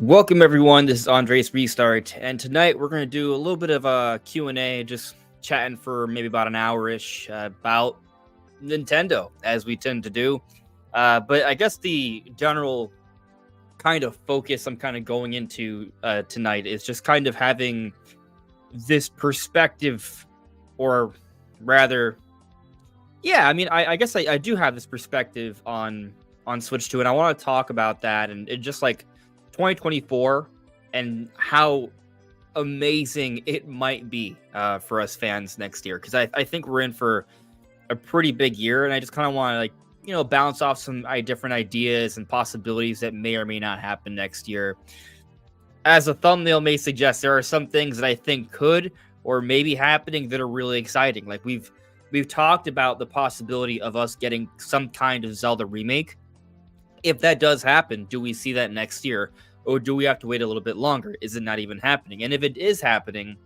Welcome everyone, this is Andres Restart, and tonight we're going to do a little bit of a Q&A, just chatting for maybe about an hour-ish about Nintendo, as we tend to do. But I guess the general kind of focus I'm kind of going into tonight is just kind of having this perspective, or rather, yeah, I mean, I guess I do have this perspective on Switch 2, and I want to talk about that, and it just like 2024 and how amazing it might be for us fans next year, because I think we're in for a pretty big year, and I just kind of want to bounce off some different ideas and possibilities that may or may not happen next year. As a thumbnail may suggest, there are some things that I think could or may be happening that are really exciting. Like we've talked about the possibility of us getting some kind of Zelda remake. If that does happen, do we see that next year? Or do we have to wait a little bit longer? Is it not even happening? And if it is happening,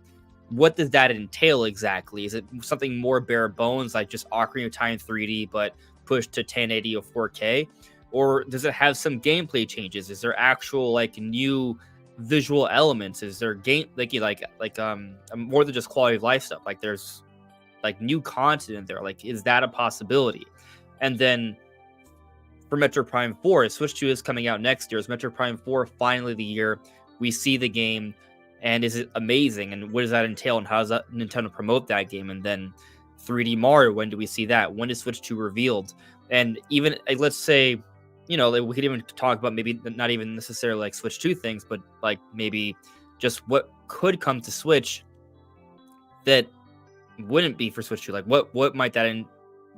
what does that entail exactly? Is it something more bare bones, like just Ocarina of Time 3D, but pushed to 1080 or 4K? Or does it have some gameplay changes? Is there actual new visual elements? Is there game more than just quality of life stuff? Like there's new content in there. Like, is that a possibility? And then for Metroid Prime 4, Switch 2 is coming out next year. Is Metroid Prime 4 finally the year we see the game? And is it amazing? And what does that entail? And how does that Nintendo promote that game? And then 3D Mario, when do we see that? When is Switch 2 revealed? And even, let's say, we could even talk about maybe not even necessarily like Switch 2 things, but like maybe just what could come to Switch that wouldn't be for Switch 2. Like what might that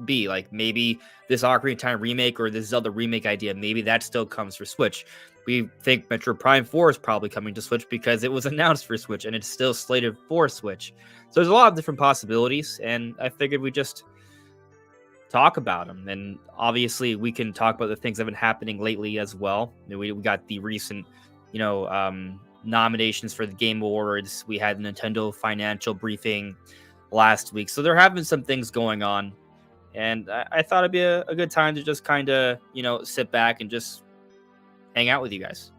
be? Like maybe this Ocarina of Time remake or this Zelda remake idea, maybe that still comes for Switch. We think Metroid Prime 4 is probably coming to Switch because it was announced for Switch and it's still slated for Switch. So there's a lot of different possibilities, and I figured we just talk about them. And obviously we can talk about the things that have been happening lately as well. We got the recent, nominations for the Game Awards. We had the Nintendo financial briefing last week. So there have been some things going on. And I thought it'd be a good time to just kind of, sit back and just hang out with you guys.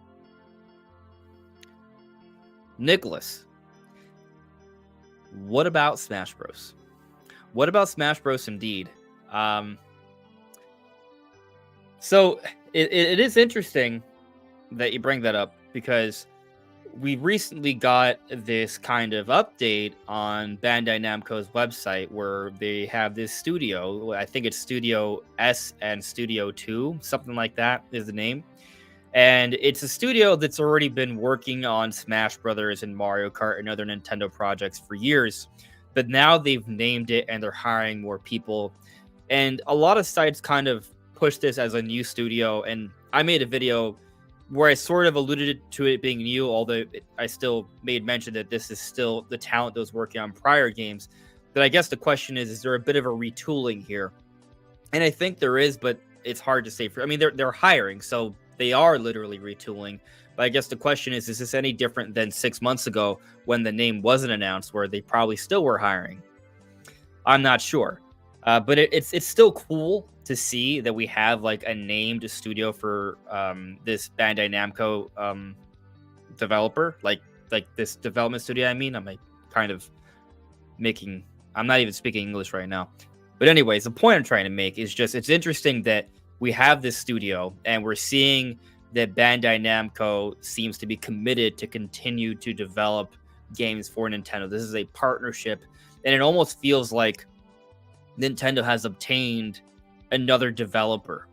Nicholas, what about Smash Bros? What about Smash Bros indeed? So it is interesting that you bring that up, because we recently got this kind of update on Bandai Namco's website where they have this studio. I think it's Studio S and Studio 2, something like that is the name. And it's a studio that's already been working on Smash Brothers and Mario Kart and other Nintendo projects for years. But now they've named it and they're hiring more people. And a lot of sites kind of push this as a new studio. And I made a video where I sort of alluded to it being new, although I still made mention that this is still the talent that was working on prior games. But I guess the question is there a bit of a retooling here? And I think there is, but it's hard to say. I mean, they're hiring, so they are literally retooling. But I guess the question is this any different than 6 months ago when the name wasn't announced, where they probably still were hiring? I'm not sure. But it's still cool to see that we have like a named studio for this Bandai Namco developer, like this development studio. I mean, I'm not even speaking English right now. But anyways, the point I'm trying to make is just it's interesting that we have this studio and we're seeing that Bandai Namco seems to be committed to continue to develop games for Nintendo. This is a partnership, and it almost feels like Nintendo has obtained another developer,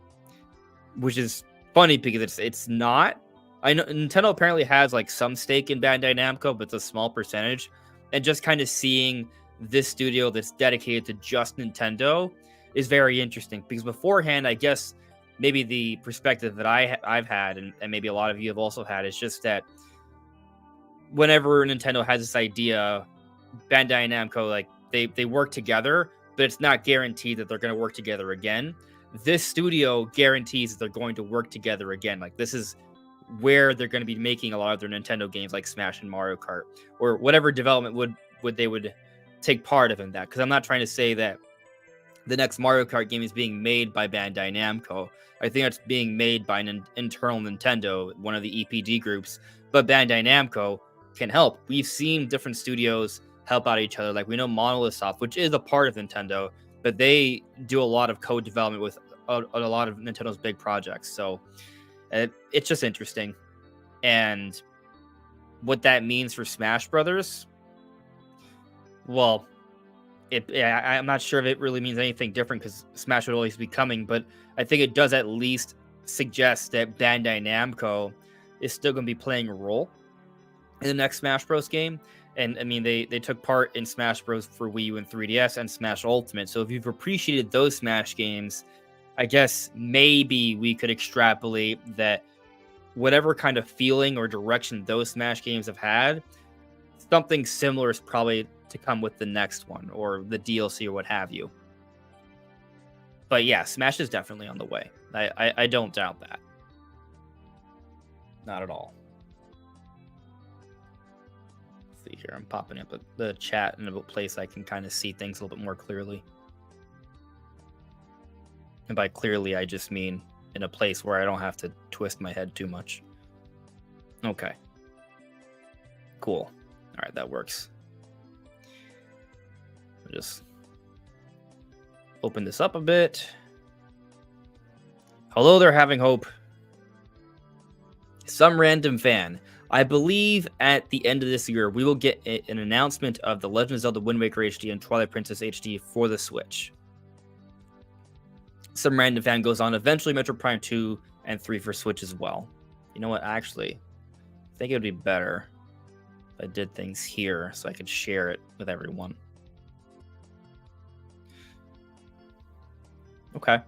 which is funny because it's not. I know Nintendo apparently has like some stake in Bandai Namco, but it's a small percentage. And just kind of seeing this studio that's dedicated to just Nintendo is very interesting, because beforehand, I guess maybe the perspective that I've had, and maybe a lot of you have also had, is just that whenever Nintendo has this idea, Bandai Namco, like they work together, but it's not guaranteed that they're going to work together again. This studio guarantees that they're going to work together again. Like this is where they're going to be making a lot of their Nintendo games, like Smash and Mario Kart, or whatever development would take part of in that. Because I'm not trying to say that the next Mario Kart game is being made by Bandai Namco. I think that's being made by an internal Nintendo, one of the EPG groups. But Bandai Namco can help. We've seen different studios help out each other. Like we know Monolith Soft, which is a part of Nintendo, but they do a lot of code development with a lot of Nintendo's big projects. So it's just interesting. And what that means for Smash Brothers, well, I'm not sure if it really means anything different because Smash would always be coming, but I think it does at least suggest that Bandai Namco is still going to be playing a role in the next Smash Bros. Game. And I mean, they took part in Smash Bros. For Wii U and 3DS and Smash Ultimate. So if you've appreciated those Smash games, I guess maybe we could extrapolate that whatever kind of feeling or direction those Smash games have had, something similar is probably to come with the next one or the DLC or what have you. But yeah, Smash is definitely on the way. I don't doubt that. Not at all. Let's see here. I'm popping up the chat in a place I can kind of see things a little bit more clearly. And by clearly, I just mean in a place where I don't have to twist my head too much. Okay. Cool. All right, that works. I'll just open this up a bit. Hello there, Having Hope. Some random fan. I believe at the end of this year, we will get an announcement of The Legend of Zelda Wind Waker HD and Twilight Princess HD for the Switch. Some random fan goes on, eventually Metroid Prime 2 and 3 for Switch as well. You know what? Actually, I think it would be better if I did things here so I could share it with everyone. Okay.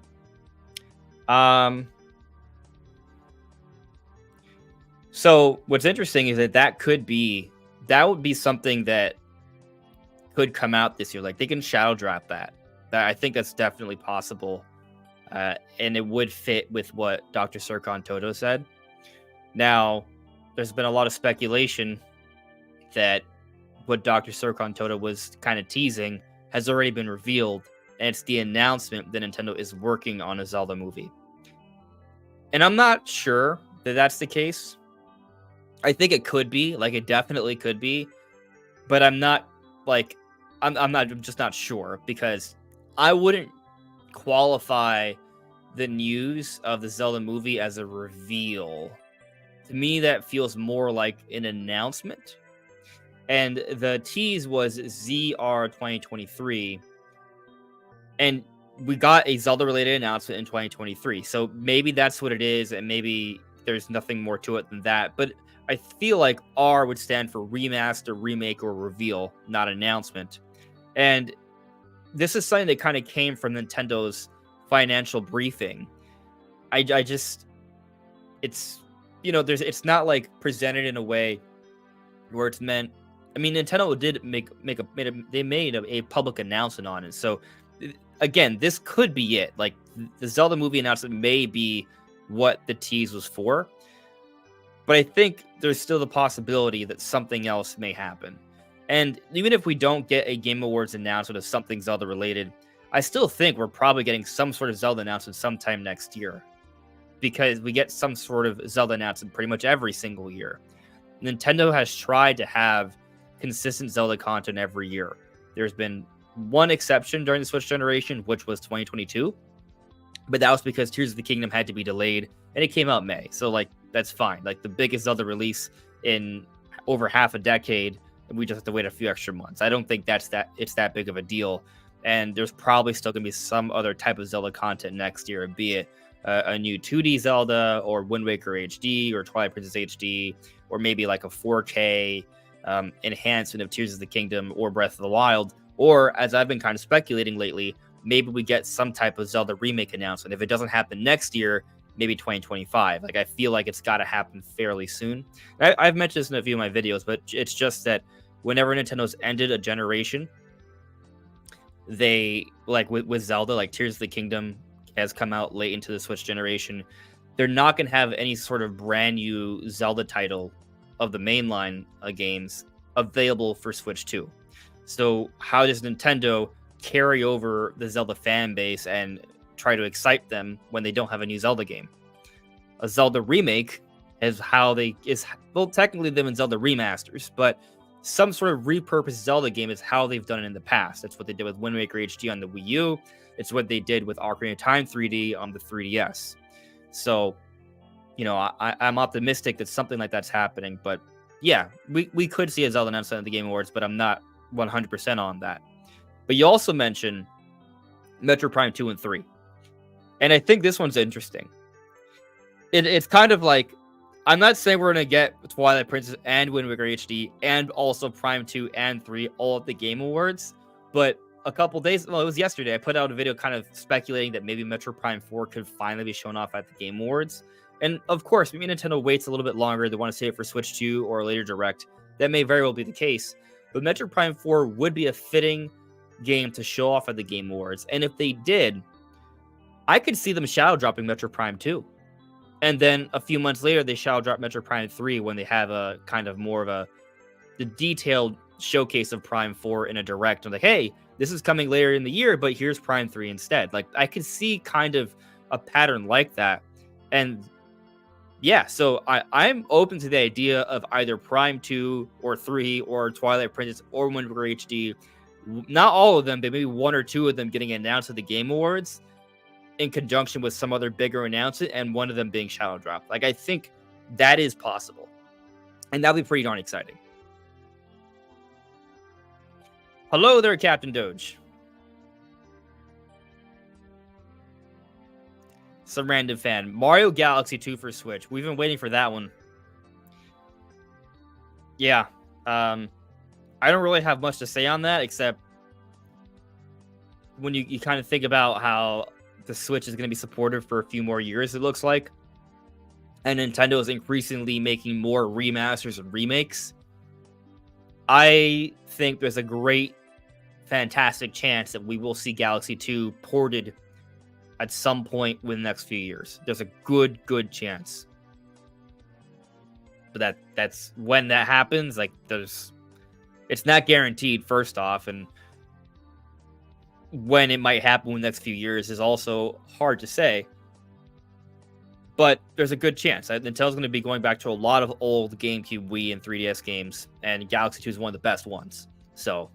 So what's interesting is that would be something that could come out this year. Like they can shadow drop that. I think that's definitely possible. And it would fit with what Dr. Serkan Toto said. Now, there's been a lot of speculation that what Dr. Serkan Toto was kind of teasing has already been revealed, and it's the announcement that Nintendo is working on a Zelda movie. And I'm not sure that that's the case. I think it could be, like it definitely could be, but I'm just not sure because I wouldn't qualify the news of the Zelda movie as a reveal. To me, that feels more like an announcement. And the tease was ZR 2023. And we got a Zelda-related announcement in 2023. So maybe that's what it is, and maybe there's nothing more to it than that. But I feel like R would stand for remaster, remake, or reveal, not announcement. And this is something that kind of came from Nintendo's financial briefing. It's not like presented in a way where it's meant. I mean, Nintendo did they made a public announcement on it. So again, this could be it. Like the Zelda movie announcement may be what the tease was for, but I think there's still the possibility that something else may happen. And even if we don't get a Game Awards announcement of something Zelda related, I still think we're probably getting some sort of Zelda announcement sometime next year, because we get some sort of Zelda announcement pretty much every single year. Nintendo has tried to have consistent Zelda content every year. There's been one exception during the Switch generation, which was 2022, but that was because Tears of the Kingdom had to be delayed, and it came out May. So, like, that's fine. Like, the biggest Zelda release in over half a decade, and we just have to wait a few extra months. I don't think it's that big of a deal, and there's probably still going to be some other type of Zelda content next year, be it a new 2D Zelda, or Wind Waker HD, or Twilight Princess HD, or maybe like a 4K enhancement of Tears of the Kingdom or Breath of the Wild. Or, as I've been kind of speculating lately, maybe we get some type of Zelda remake announcement. If it doesn't happen next year, maybe 2025. Like, I feel like it's got to happen fairly soon. I've mentioned this in a few of my videos, but it's just that whenever Nintendo's ended a generation, they, like with Zelda, like Tears of the Kingdom has come out late into the Switch generation, they're not going to have any sort of brand new Zelda title of the mainline games available for Switch 2. So how does Nintendo carry over the Zelda fan base and try to excite them when they don't have a new Zelda game. A Zelda remake is how they is well technically them in Zelda remasters, but some sort of repurposed Zelda game is how they've done it in the past. That's what they did with Wind Waker HD on the Wii U. It's what they did with Ocarina of Time 3D on the 3DS. So, I'm optimistic that something like that's happening. But yeah, we could see a Zelda announcement at the Game Awards, but I'm not 100% on that. But you also mentioned Metroid Prime 2 and 3. And I think this one's interesting. It's kind of like, I'm not saying we're going to get Twilight Princess and Wind Waker HD and also Prime 2 and 3 all at the Game Awards. But a couple days, it was yesterday, I put out a video kind of speculating that maybe Metroid Prime 4 could finally be shown off at the Game Awards. And of course, maybe Nintendo waits a little bit longer. They want to save it for Switch 2 or a later Direct. That may very well be the case. But Metroid Prime 4 would be a fitting game to show off at the Game Awards. And if they did, I could see them shadow dropping Metroid Prime 2. And then a few months later, they shadow drop Metroid Prime 3 when they have a kind of more of the detailed showcase of Prime 4 in a Direct. I'm like, hey, this is coming later in the year, but here's Prime 3 instead. Like, I could see kind of a pattern like that. And yeah, so I'm open to the idea of either Prime 2 or 3 or Twilight Princess or Wind Waker HD. Not all of them, but maybe one or two of them getting announced at the Game Awards in conjunction with some other bigger announcement, and one of them being shadow dropped. Like, I think that is possible. And that'll be pretty darn exciting. Hello there, Captain Doge. Some random fan. Mario Galaxy 2 for Switch. We've been waiting for that one. Yeah. I don't really have much to say on that, except when you kind of think about how the Switch is going to be supported for a few more years, it looks like. And Nintendo is increasingly making more remasters and remakes. I think there's a great, fantastic chance that we will see Galaxy 2 ported at some point within the next few years. There's a good chance. But that's when that happens, like, it's not guaranteed, first off, and when it might happen in the next few years is also hard to say. But there's a good chance. Nintendo's going to be going back to a lot of old GameCube, Wii, and 3DS games, and Galaxy 2 is one of the best ones. So,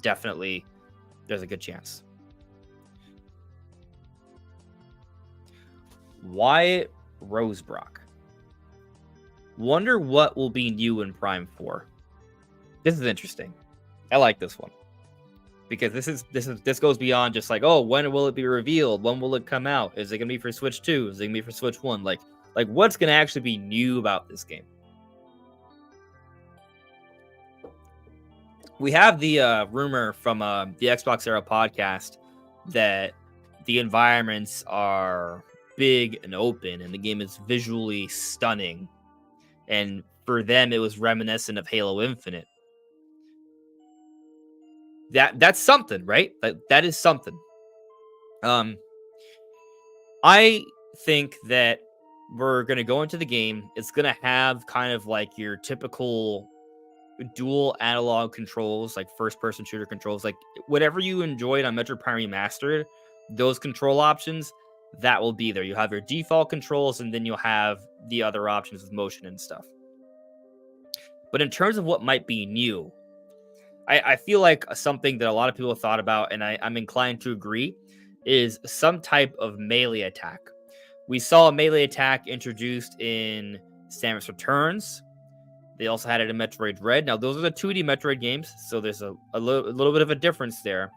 definitely, there's a good chance. Wyatt Rosebrock. Wonder what will be new in Prime 4. This is interesting. I like this one. Because this goes beyond just like, oh, when will it be revealed? When will it come out? Is it gonna be for Switch 2? Is it gonna be for Switch 1? Like what's gonna actually be new about this game? We have the rumor from the Xbox Era podcast that the environments are big and open, and the game is visually stunning. And for them, it was reminiscent of Halo Infinite. That's something, right? That is something. I think that we're gonna go into the game. It's gonna have kind of like your typical dual analog controls, like first-person shooter controls, like whatever you enjoyed on Metroid Prime Remastered. Those control options, that will be there. You'll have your default controls, and then you'll have the other options with motion and stuff. But in terms of what might be new, I feel like something that a lot of people have thought about, and I'm inclined to agree, is some type of melee attack. We saw a melee attack introduced in Samus Returns. They also had it in Metroid Red. Now, those are the 2D Metroid games, so there's a little bit of a difference there.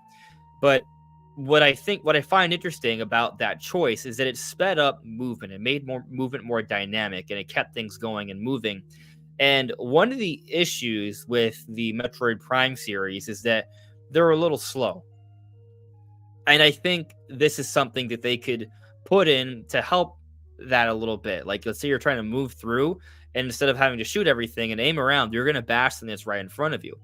But what I find interesting about that choice is that it sped up movement. It made movement more dynamic, and it kept things going and moving. And one of the issues with the Metroid Prime series is that they're a little slow. And I think this is something that they could put in to help that a little bit. Like, let's say you're trying to move through, and instead of having to shoot everything and aim around, you're going to bash something that's right in front of you.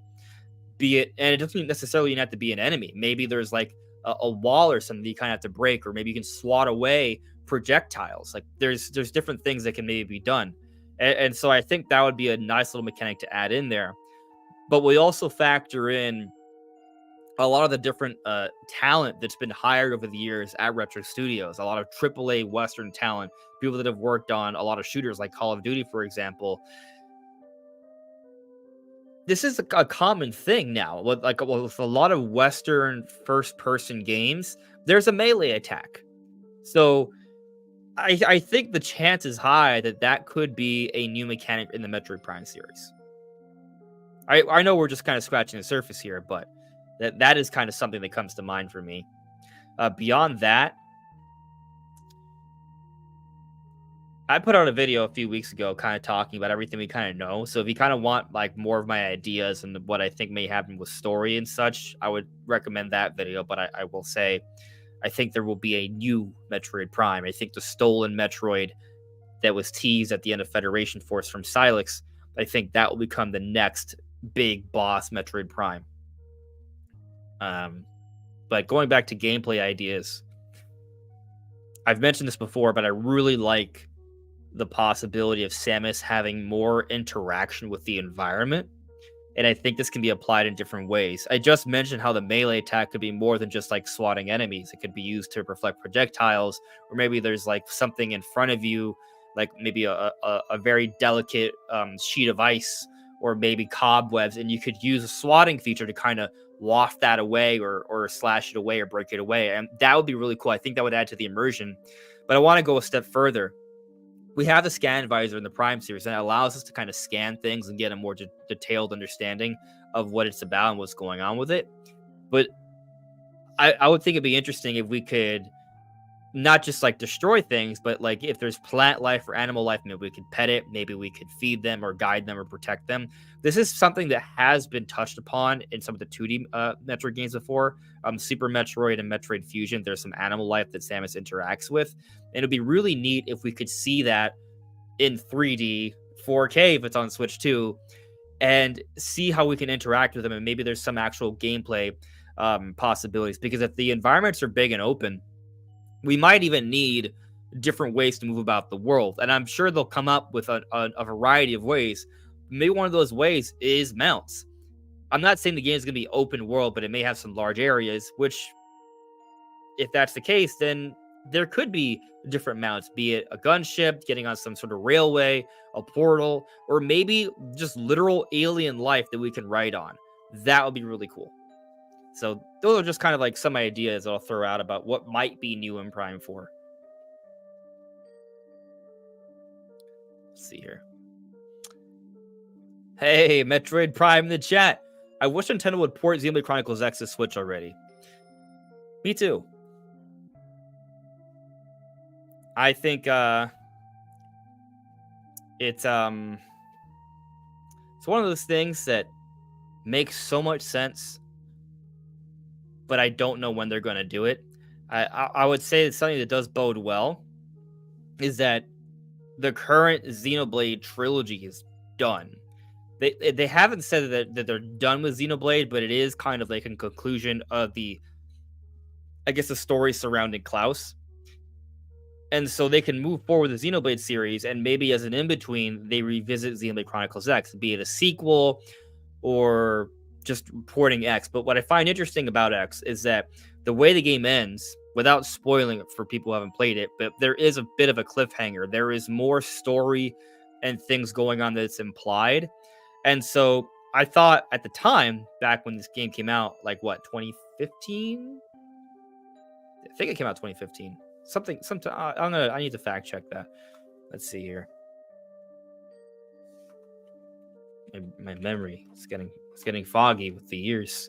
And it doesn't necessarily have to be an enemy. Maybe there's like a wall or something that you kind of have to break, or maybe you can swat away projectiles. Like, there's different things that can maybe be done. And so I think that would be a nice little mechanic to add in there. But we also factor in a lot of the different talent that's been hired over the years at Retro Studios, a lot of AAA Western talent, people that have worked on a lot of shooters like Call of Duty, for example. This is a common thing now with a lot of Western first-person games. There's a melee attack, so I think the chance is high that that could be a new mechanic in the Metroid Prime series. I know we're just kind of scratching the surface here, but that is kind of something that comes to mind for me. Beyond that, I put out a video a few weeks ago kind of talking about everything we kind of know. So if you kind of want like more of my ideas and what I think may happen with story and such, I would recommend that video. But I will say, I think there will be a new Metroid Prime. I think the stolen Metroid that was teased at the end of Federation Force from Silex, I think that will become the next big boss Metroid Prime. But going back to gameplay ideas, I've mentioned this before, but I really like the possibility of Samus having more interaction with the environment. And I think this can be applied in different ways. I just mentioned how the melee attack could be more than just like swatting enemies. It could be used to reflect projectiles, or maybe there's like something in front of you, like maybe a very delicate sheet of ice, or maybe cobwebs, and you could use a swatting feature to kind of waft that away or slash it away or break it away. And that would be really cool. I think that would add to the immersion. But I want to go a step further. We have the scan visor in the Prime series, and it allows us to kind of scan things and get a more detailed understanding of what it's about and what's going on with it. But I would think it'd be interesting if we could not just like destroy things, but like if there's plant life or animal life, maybe we could pet it, maybe we could feed them or guide them or protect them. This is something that has been touched upon in some of the 2D Metroid games before. Super Metroid and Metroid Fusion, there's some animal life that Samus interacts with. And it'd be really neat if we could see that in 3D, 4K if it's on Switch 2, and see how we can interact with them. And maybe there's some actual gameplay possibilities, because if the environments are big and open, we might even need different ways to move about the world. And I'm sure they'll come up with a variety of ways. Maybe one of those ways is mounts. I'm not saying the game is going to be open world, but it may have some large areas, which, if that's the case, then there could be different mounts, be it a gunship, getting on some sort of railway, a portal, or maybe just literal alien life that we can ride on. That would be really cool. So those are just kind of like some ideas I'll throw out about what might be new in Prime 4. Let's see here. Hey, Metroid Prime in the chat. I wish Nintendo would port Xenoblade Chronicles X to Switch already. Me too. I think it's one of those things that makes so much sense, but I don't know when they're going to do it. I would say that something that does bode well is that the current Xenoblade trilogy is done. They haven't said that they're done with Xenoblade, but it is kind of like a conclusion of the story surrounding Klaus. And so they can move forward with the Xenoblade series, and maybe as an in-between, they revisit Xenoblade Chronicles X, be it a sequel or just porting X. But what I find interesting about X is that the way the game ends, without spoiling it for people who haven't played it, but there is a bit of a cliffhanger. There is more story and things going on that's implied. And so I thought at the time, back when this game came out, like what, 2015? I think it came out 2015. I need to fact check that. Let's see here. My memory is getting foggy with the years.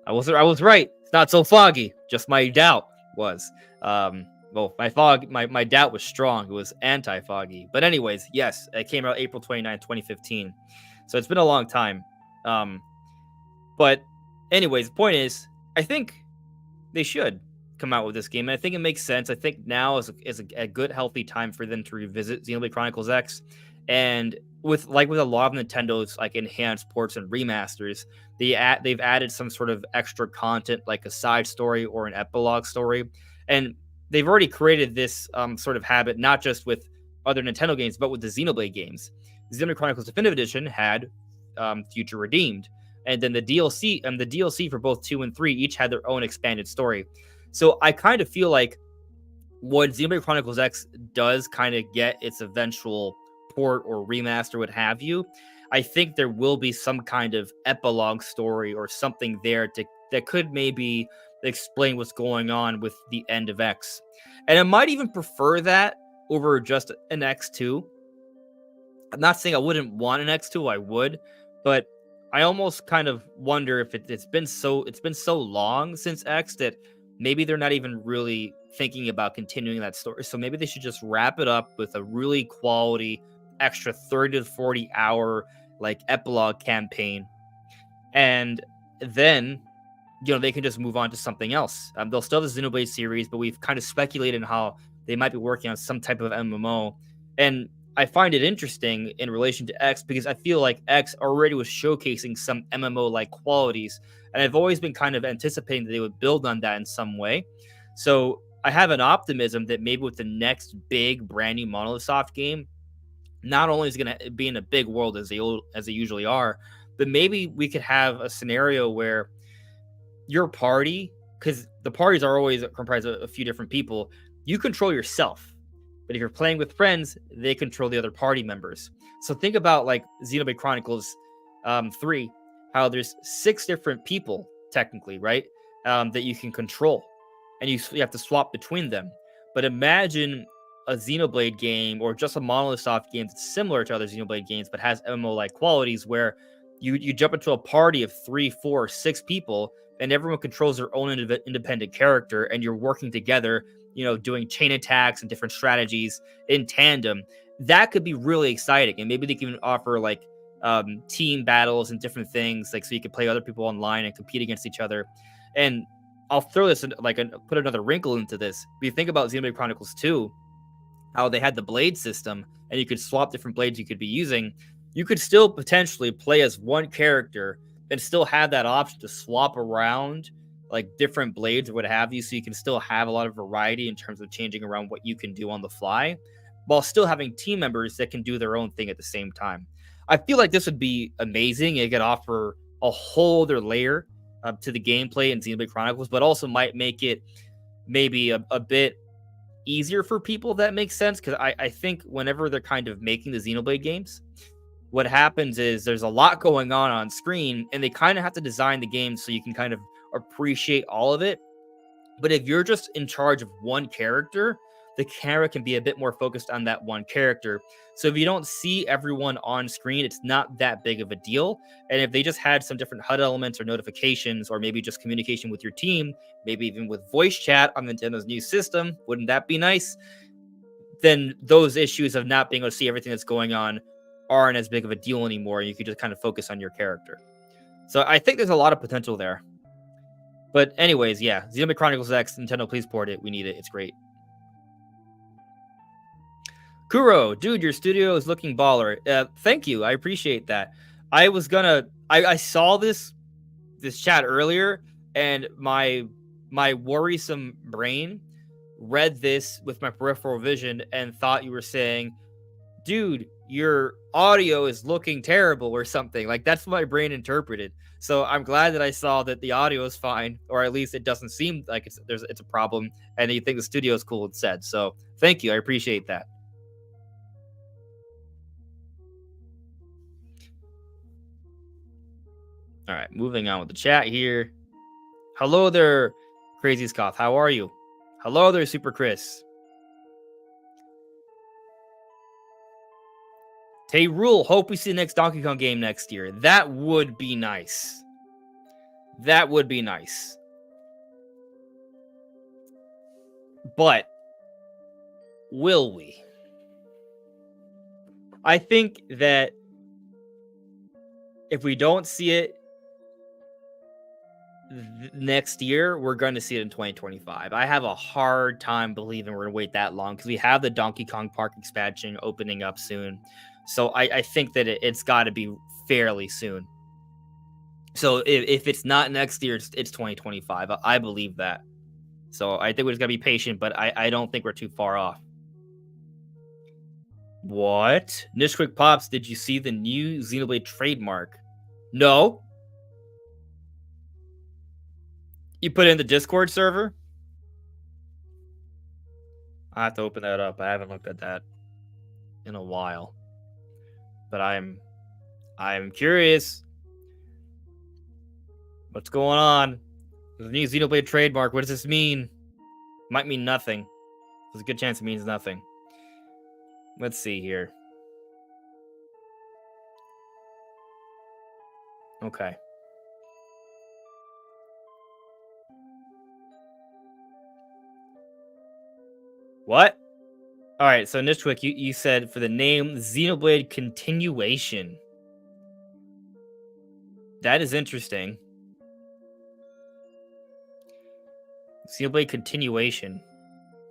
I was right. It's not so foggy. Just my doubt was. Well, my doubt was strong. It was anti-foggy. But anyways, yes, it came out April 29, 2015. So it's been a long time. But anyways, the point is, I think they should come out with this game. And I think it makes sense. I think now is a good, healthy time for them to revisit Xenoblade Chronicles X. And with a lot of Nintendo's like enhanced ports and remasters, they've added some sort of extra content, like a side story or an epilogue story. And they've already created this sort of habit, not just with other Nintendo games, but with the Xenoblade games. Xenoblade Chronicles Definitive Edition had Future Redeemed. and then the DLC for both 2 and 3 each had their own expanded story. So I kind of feel like what Xenoblade Chronicles X does kind of get its eventual port or remaster, what have you. I think there will be some kind of epilogue story or something there to that could maybe explain what's going on with the end of X. And I might even prefer that over just an X2. I'm not saying I wouldn't want an X2, I would, but I almost kind of wonder if it's been so long since X that maybe they're not even really thinking about continuing that story. So maybe they should just wrap it up with a really quality extra 30 to 40 hour like epilogue campaign, and then they can just move on to something else. They'll still have the Xenoblade series, but we've kind of speculated on how they might be working on some type of MMO. And I find it interesting in relation to X because I feel like X already was showcasing some MMO like qualities. And I've always been kind of anticipating that they would build on that in some way. So I have an optimism that maybe with the next big brand new Monolith Soft game, not only is it going to be in a big world as they usually are, but maybe we could have a scenario where your party, because the parties are always comprised of a few different people, you control yourself. But if you're playing with friends, they control the other party members. So think about like Xenoblade Chronicles 3, how there's 6 different people, technically, right? That you can control. And you have to swap between them. But imagine a Xenoblade game or just a Monolith Soft game that's similar to other Xenoblade games, but has MMO-like qualities where you jump into a party of 3, 4, 6 people, and everyone controls their own independent character, and you're working together, doing chain attacks and different strategies in tandem. That could be really exciting, and maybe they can offer like team battles and different things, like so you can play other people online and compete against each other. And I'll throw this in, put another wrinkle into this. If you think about Xenoblade Chronicles 2, how they had the blade system and you could swap different blades you could be using, you could still potentially play as one character and still have that option to swap around like different blades or what have you. So you can still have a lot of variety in terms of changing around what you can do on the fly while still having team members that can do their own thing at the same time. I feel like this would be amazing. It could offer a whole other layer to the gameplay in Xenoblade Chronicles, but also might make it maybe a bit easier for people. That makes sense, because I think whenever they're kind of making the Xenoblade games, what happens is there's a lot going on screen, and they kind of have to design the game so you can kind of appreciate all of it. But if you're just in charge of one character, the camera can be a bit more focused on that one character. So if you don't see everyone on screen, it's not that big of a deal. And if they just had some different HUD elements or notifications, or maybe just communication with your team, maybe even with voice chat on Nintendo's new system, wouldn't that be nice? Then those issues of not being able to see everything that's going on aren't as big of a deal anymore. You can just kind of focus on your character. So I think there's a lot of potential there. But anyways, yeah, Xenoblade Chronicles X, Nintendo, please port it. We need it. It's great. Kuro, dude, your studio is looking baller. Thank you. I appreciate that. I saw this chat earlier, and my worrisome brain read this with my peripheral vision and thought you were saying, dude, your audio is looking terrible or something. Like, that's what my brain interpreted. So I'm glad that I saw that the audio is fine, or at least it doesn't seem like it's a problem, and you think the studio is cool instead. So thank you. I appreciate that. All right, moving on with the chat here. Hello there, Crazy Scoth. How are you? Hello there, Super Chris. Tay Rule, hope we see the next Donkey Kong game next year. That would be nice. That would be nice. But will we? I think that if we don't see it next year, we're going to see it in 2025. I have a hard time believing we're going to wait that long, because we have the Donkey Kong Park expansion opening up soon. So I think that it's got to be fairly soon. So if it's not next year, it's 2025. I believe that. So I think we just got to be patient, but I don't think we're too far off. What? Nishquick Pops, did you see the new Xenoblade trademark? No. You put in the Discord server? I have to open that up. I haven't looked at that in a while. But I'm curious. What's going on? The new Xenoblade trademark. What does this mean? Might mean nothing. There's a good chance it means nothing. Let's see here. Okay. What? All right. So Nishwick, you said for the name Xenoblade Continuation. That is interesting. Xenoblade Continuation.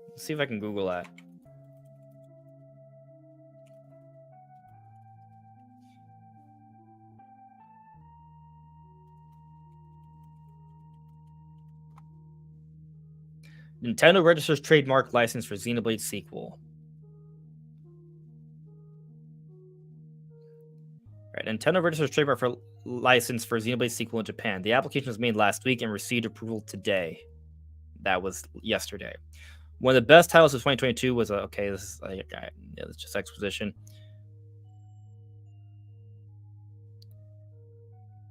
Let's see if I can Google that. Nintendo registers trademark license for Xenoblade sequel. Right, Nintendo registers trademark for license for Xenoblade sequel in Japan. The application was made last week and received approval today. That was yesterday. One of the best titles of 2022 was okay. This is it's just exposition.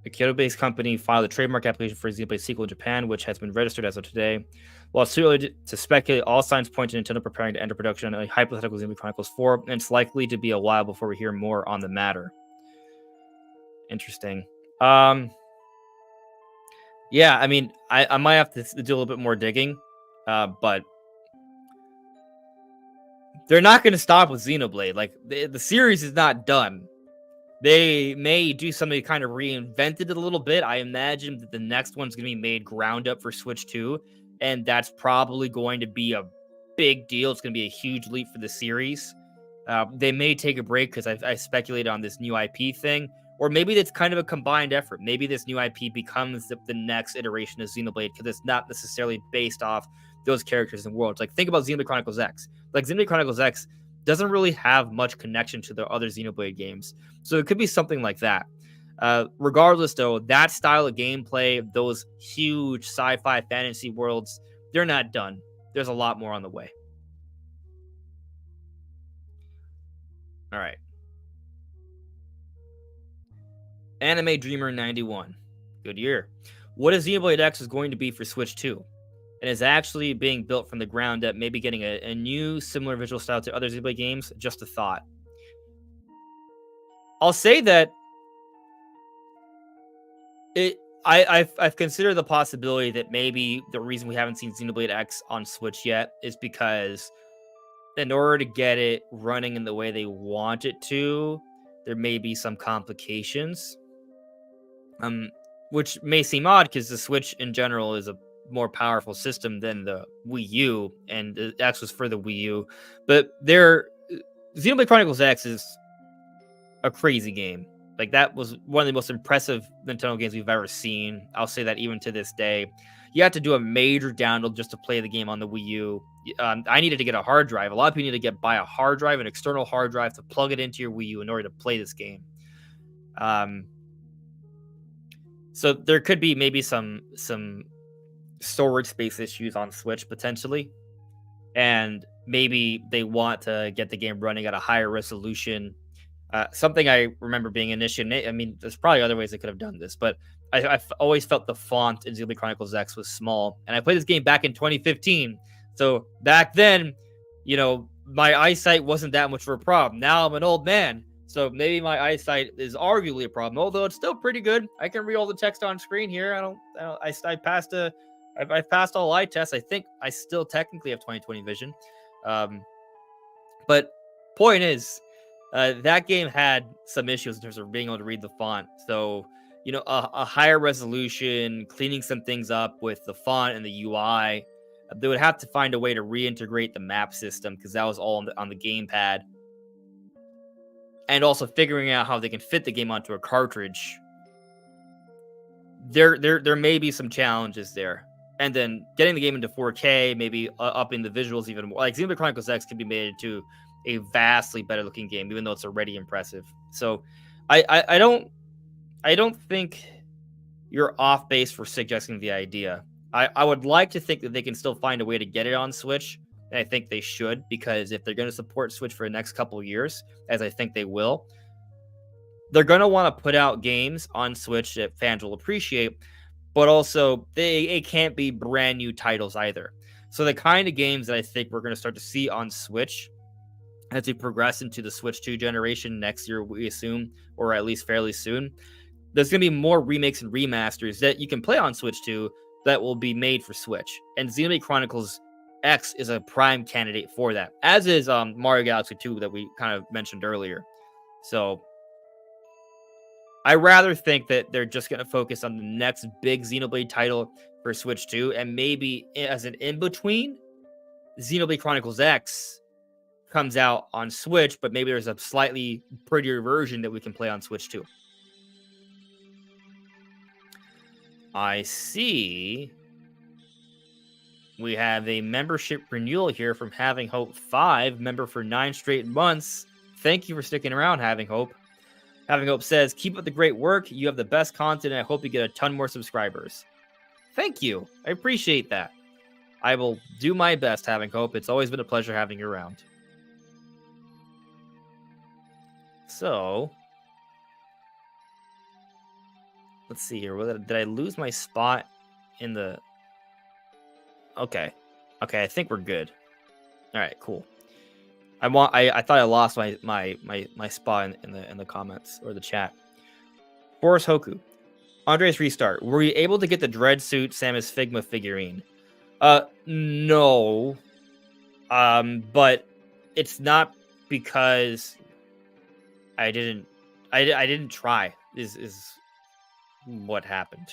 A Kyoto-based company filed a trademark application for a Xenoblade sequel in Japan, which has been registered as of today. While it's too early to speculate, all signs point to Nintendo preparing to enter production on a hypothetical Xenoblade Chronicles 4, and it's likely to be a while before we hear more on the matter. Interesting. Yeah, I mean, I might have to do a little bit more digging, but they're not going to stop with Xenoblade. Like, the series is not done. They may do something to kind of reinvent it a little bit. I imagine that the next one's going to be made ground up for Switch 2, and that's probably going to be a big deal. It's going to be a huge leap for the series. They may take a break because I speculated on this new IP thing, or maybe it's kind of a combined effort. Maybe this new IP becomes the next iteration of Xenoblade because it's not necessarily based off those characters and worlds. Like, think about Xenoblade Chronicles X. Like, Xenoblade Chronicles X doesn't really have much connection to the other Xenoblade games. So it could be something like that. Regardless, though, that style of gameplay, those huge sci-fi fantasy worlds, they're not done. There's a lot more on the way. All right. Anime Dreamer 91. Good year. What is Xenoblade X is going to be for Switch 2? And is actually being built from the ground up, maybe getting a new similar visual style to other Xenoblade games? Just a thought. I'll say that I've considered the possibility that maybe the reason we haven't seen Xenoblade X on Switch yet is because in order to get it running in the way they want it to, there may be some complications. Which may seem odd because the Switch in general is a more powerful system than the Wii U, and the X was for the Wii U. But Xenoblade Chronicles X is a crazy game. Like, that was one of the most impressive Nintendo games we've ever seen. I'll say that even to this day. You have to do a major download just to play the game on the Wii U. I needed to get a hard drive. A lot of people need to buy a hard drive, an external hard drive, to plug it into your Wii U in order to play this game. So there could be maybe some storage space issues on Switch potentially, and maybe they want to get the game running at a higher resolution. Something I remember being an issue. I mean, there's probably other ways they could have done this, but I've always felt the font in Xenoblade Chronicles X was small, and I played this game back in 2015. So back then, my eyesight wasn't that much of a problem. Now I'm an old man, so maybe my eyesight is arguably a problem, although it's still pretty good. I can read all the text on screen here. I passed all eye tests. I think I still technically have 20/20 vision. But point is, that game had some issues in terms of being able to read the font. So, a higher resolution, cleaning some things up with the font and the UI. They would have to find a way to reintegrate the map system because that was all on the gamepad. And also figuring out how they can fit the game onto a cartridge. There may be some challenges there. And then getting the game into 4K, maybe upping the visuals even more. Like, Xenoblade Chronicles X could be made into a vastly better looking game, even though it's already impressive. So I don't think you're off base for suggesting the idea. I would like to think that they can still find a way to get it on Switch. And I think they should, because if they're going to support Switch for the next couple of years, as I think they will, they're going to want to put out games on Switch that fans will appreciate, but also it can't be brand new titles either. So the kind of games that I think we're going to start to see on Switch as we progress into the Switch 2 generation next year, we assume, or at least fairly soon, there's going to be more remakes and remasters that you can play on Switch 2 that will be made for Switch. And Xenoblade Chronicles X is a prime candidate for that, as is Mario Galaxy 2 that we kind of mentioned earlier. So I rather think that they're just going to focus on the next big Xenoblade title for Switch 2, and maybe as an in-between, Xenoblade Chronicles X comes out on Switch, but maybe there's a slightly prettier version that we can play on Switch 2. I see we have a membership renewal here from Having Hope 5, member for 9 straight months. Thank you for sticking around, Having Hope. Having Hope says, keep up the great work. You have the best content, and I hope you get a ton more subscribers. Thank you. I appreciate that. I will do my best, Having Hope. It's always been a pleasure having you around. So, let's see here. Did I lose my spot in the... Okay, I think we're good. All right, cool. I thought I lost my spot in the comments or the chat. Boris Hoku, Andreas Restart. Were you able to get the Dread Suit Samus Figma figurine? No. But it's not because I didn't try. Is what happened.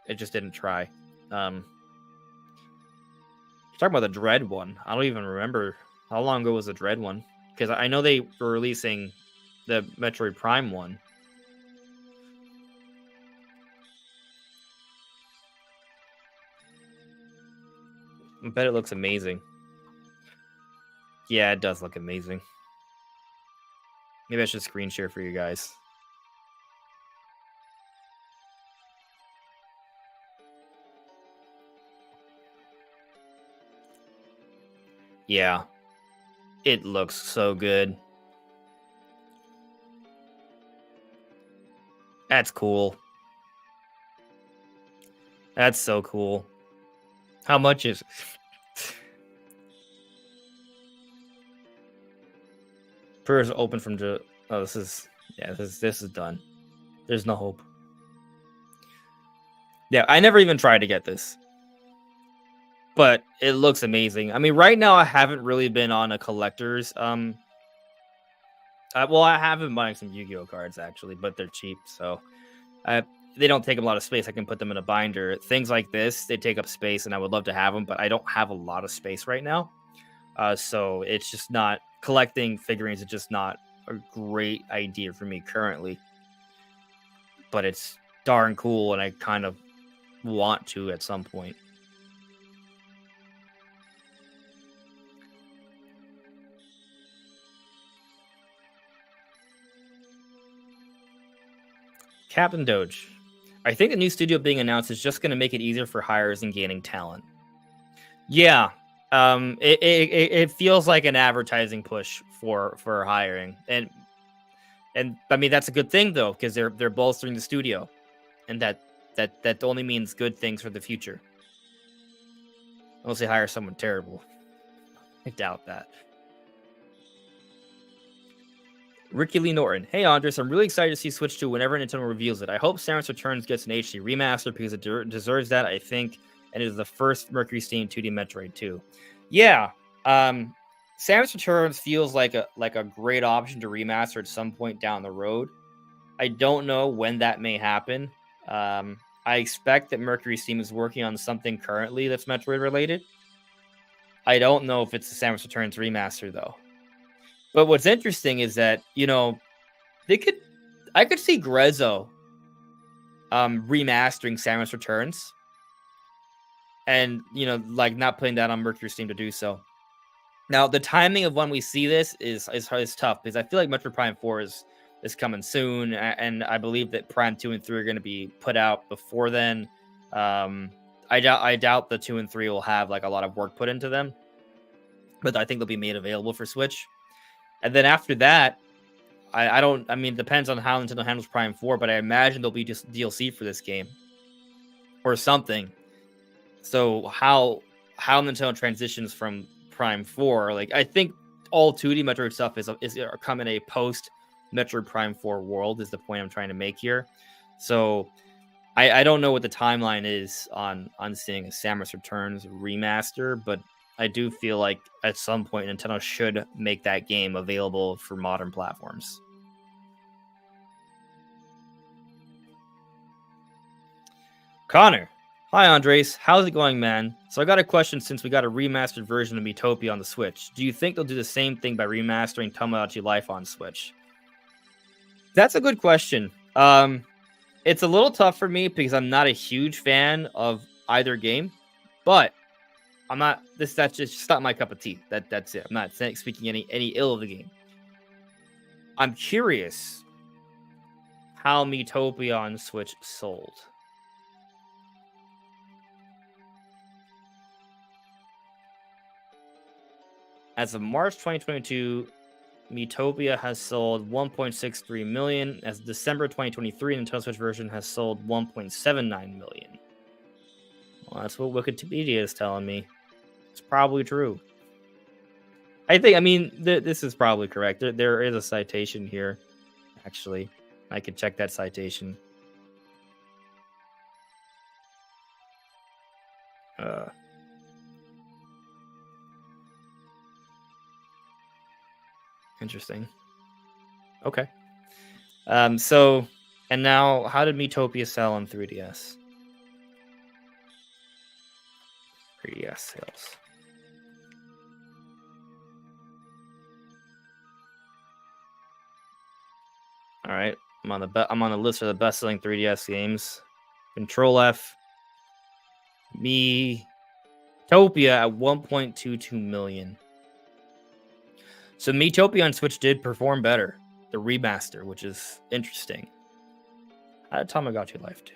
It just didn't try. Talking about the Dread one. I don't even remember how long ago was the Dread one, because I know they were releasing the Metroid Prime one. I bet it looks amazing. Yeah, it does look amazing. Maybe I should screen share for you guys. Yeah. It looks so good. That's cool. That's so cool. How much is it? Prayers open from the... Oh, this is... Yeah, this is done. There's no hope. Yeah, I never even tried to get this. But it looks amazing. I mean, right now I haven't really been on a collector's... well, I have been buying some Yu-Gi-Oh cards, actually, but they're cheap, so... they don't take a lot of space. I can put them in a binder. Things like this, they take up space, and I would love to have them, but I don't have a lot of space right now. So it's just not... Collecting figurines is just not a great idea for me currently. But it's darn cool, and I kind of want to at some point. Captain Doge. I think the new studio being announced is just going to make it easier for hires and gaining talent. Yeah. It feels like an advertising push for hiring. And I mean, that's a good thing, though, because they're bolstering the studio. And that only means good things for the future. Unless they hire someone terrible. I doubt that. Ricky Lee Norton. Hey, Andres, I'm really excited to see Switch 2 whenever Nintendo reveals it. I hope Samus Returns gets an HD remaster because it deserves that, I think, and it is the first Mercury Steam 2D Metroid 2. Yeah, Samus Returns feels like a great option to remaster at some point down the road. I don't know when that may happen. I expect that Mercury Steam is working on something currently that's Metroid related. I don't know if it's the Samus Returns remaster, though. But what's interesting is that, I could see Grezzo remastering Samus Returns and, not putting that on Mercury Steam to do so. Now, the timing of when we see this is tough because I feel like Metroid Prime 4 is coming soon, and I believe that Prime 2 and 3 are going to be put out before then. I doubt the 2 and 3 will have like a lot of work put into them, but I think they'll be made available for Switch. And then after that, I don't. I mean, it depends on how Nintendo handles Prime 4, but I imagine there'll be just DLC for this game or something. So how Nintendo transitions from Prime 4, like I think all 2D Metroid stuff is come in a post Metroid Prime 4 world is the point I'm trying to make here. So I don't know what the timeline is on seeing a Samus Returns remaster, but I do feel like at some point Nintendo should make that game available for modern platforms. Connor. Hi, Andres. How's it going, man? So I got a question since we got a remastered version of Miitopia on the Switch. Do you think they'll do the same thing by remastering Tomodachi Life on Switch? That's a good question. It's a little tough for me because I'm not a huge fan of either game, but I'm not. That's just not my cup of tea. That's it. I'm not speaking any ill of the game. I'm curious how Miitopia on Switch sold. As of March 2022, Miitopia has sold 1.63 million. As of December 2023, the Nintendo Switch version has sold 1.79 million. Well, that's what Wikipedia is telling me. It's probably true. I mean, this is probably correct. There is a citation here, actually. I could check that citation. Interesting. Okay. So, and now, how did Miitopia sell on 3DS? 3DS sales. All right, I'm on the list of the best-selling 3DS games. Control F. Miitopia at 1.22 million. So Miitopia on Switch did perform better, the remaster, which is interesting. How did Tamagotchi Life do?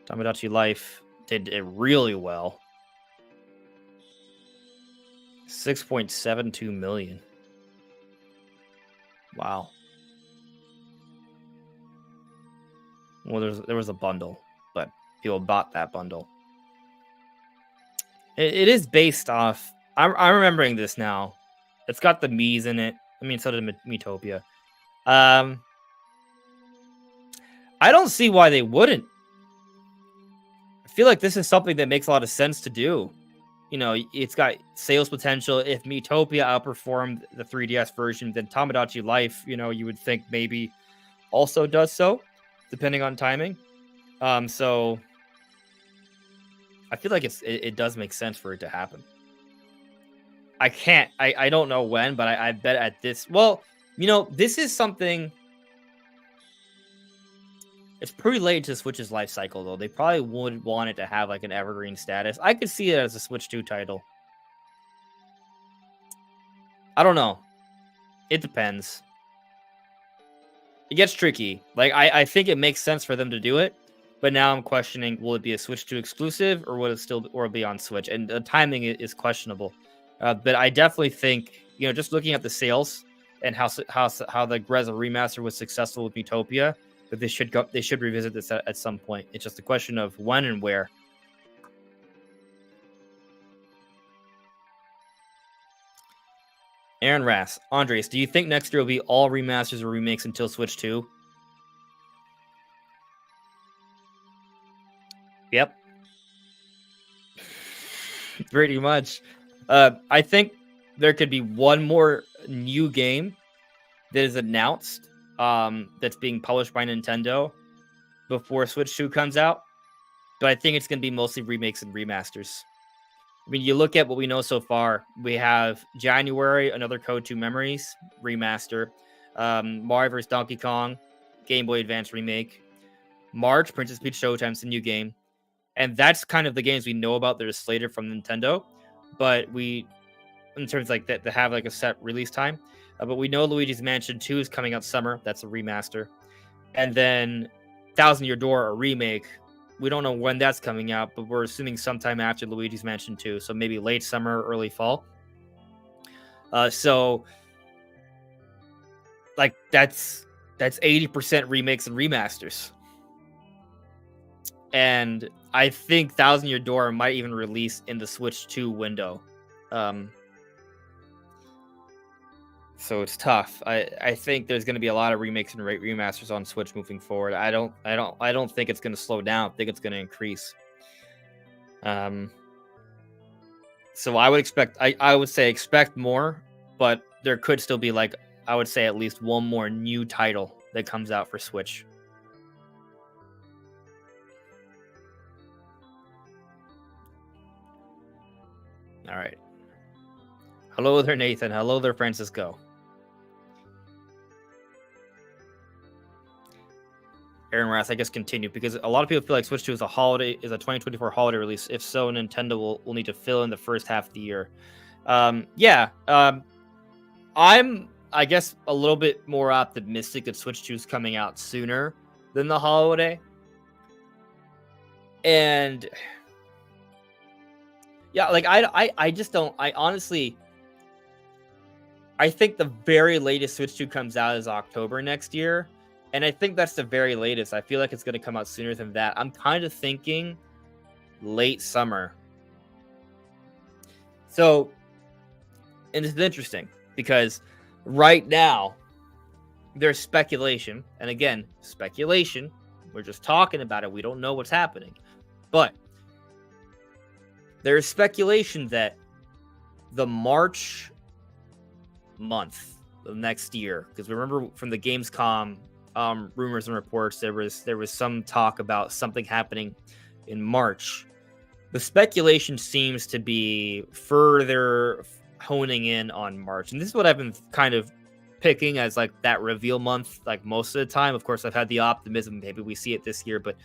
Tamagotchi Life did it really well. 6.72 million. Wow. Well, there was a bundle, but people bought that bundle. It is based off. I'm remembering this now. It's got the Mii's in it. I mean, so did Miitopia. I don't see why they wouldn't. I feel like this is something that makes a lot of sense to do. You know, it's got sales potential. If Miitopia outperformed the 3DS version, then Tamagotchi Life, you know, you would think maybe also does so, depending on timing. So I feel like it does make sense for it to happen. I don't know when, but I bet at this. Well, you know, this is something. It's pretty late to Switch's life cycle, though. They probably would want it to have like an evergreen status. I could see it as a Switch 2 title. I don't know. It depends. It gets tricky. Like I think it makes sense for them to do it, but now I'm questioning: will it be a Switch 2 exclusive, or will it still be on Switch? And the timing is questionable. But I definitely think, you know, just looking at the sales and how the Grezza remaster was successful with Miitopia, that they should revisit this at some point. It's just a question of when and where. Aaron Rass, Andres, do you think next year will be all remasters or remakes until Switch 2? Yep. Pretty much. I think there could be one more new game that is announced that's being published by Nintendo before Switch 2 comes out. But I think it's going to be mostly remakes and remasters. I mean, you look at what we know so far. We have January, another Code 2 Memories remaster. Mario vs. Donkey Kong, Game Boy Advance remake. March, Princess Peach Showtime's a new game. And that's kind of the games we know about that are slated from Nintendo. But we, in terms like that have like a set release time. But we know Luigi's Mansion 2 is coming out summer. That's a remaster. And then Thousand Year Door, a remake. We don't know when that's coming out, but we're assuming sometime after Luigi's Mansion 2, so maybe late summer, early fall. So like that's 80% remakes and remasters. And I think Thousand Year Door might even release in the Switch 2 window. So it's tough. I think there's going to be a lot of remakes and remasters on Switch moving forward. I don't think it's going to slow down. I think it's going to increase. So I would expect. I would say expect more, but there could still be, like, I would say at least one more new title that comes out for Switch. All right. Hello there, Nathan. Hello there, Francisco. Aaron Rath, I guess continue, because a lot of people feel like Switch 2 is a 2024 holiday release. If so, Nintendo will need to fill in the first half of the year. I'm, I guess, a little bit more optimistic that Switch 2 is coming out sooner than the holiday. And yeah, like I just don't. I honestly, I think the very latest Switch 2 comes out is October next year. And I think that's the very latest. I feel like it's going to come out sooner than that. I'm kind of thinking late summer. So, and it's interesting because right now there's speculation. And again, speculation. We're just talking about it. We don't know what's happening. But there's speculation that the March month of next year, because remember from the Gamescom rumors and reports, there was some talk about something happening in March. The speculation seems to be further honing in on March, and this is what I've been kind of picking as like that reveal month, like most of the time. Of course, I've had the optimism maybe we see it this year, but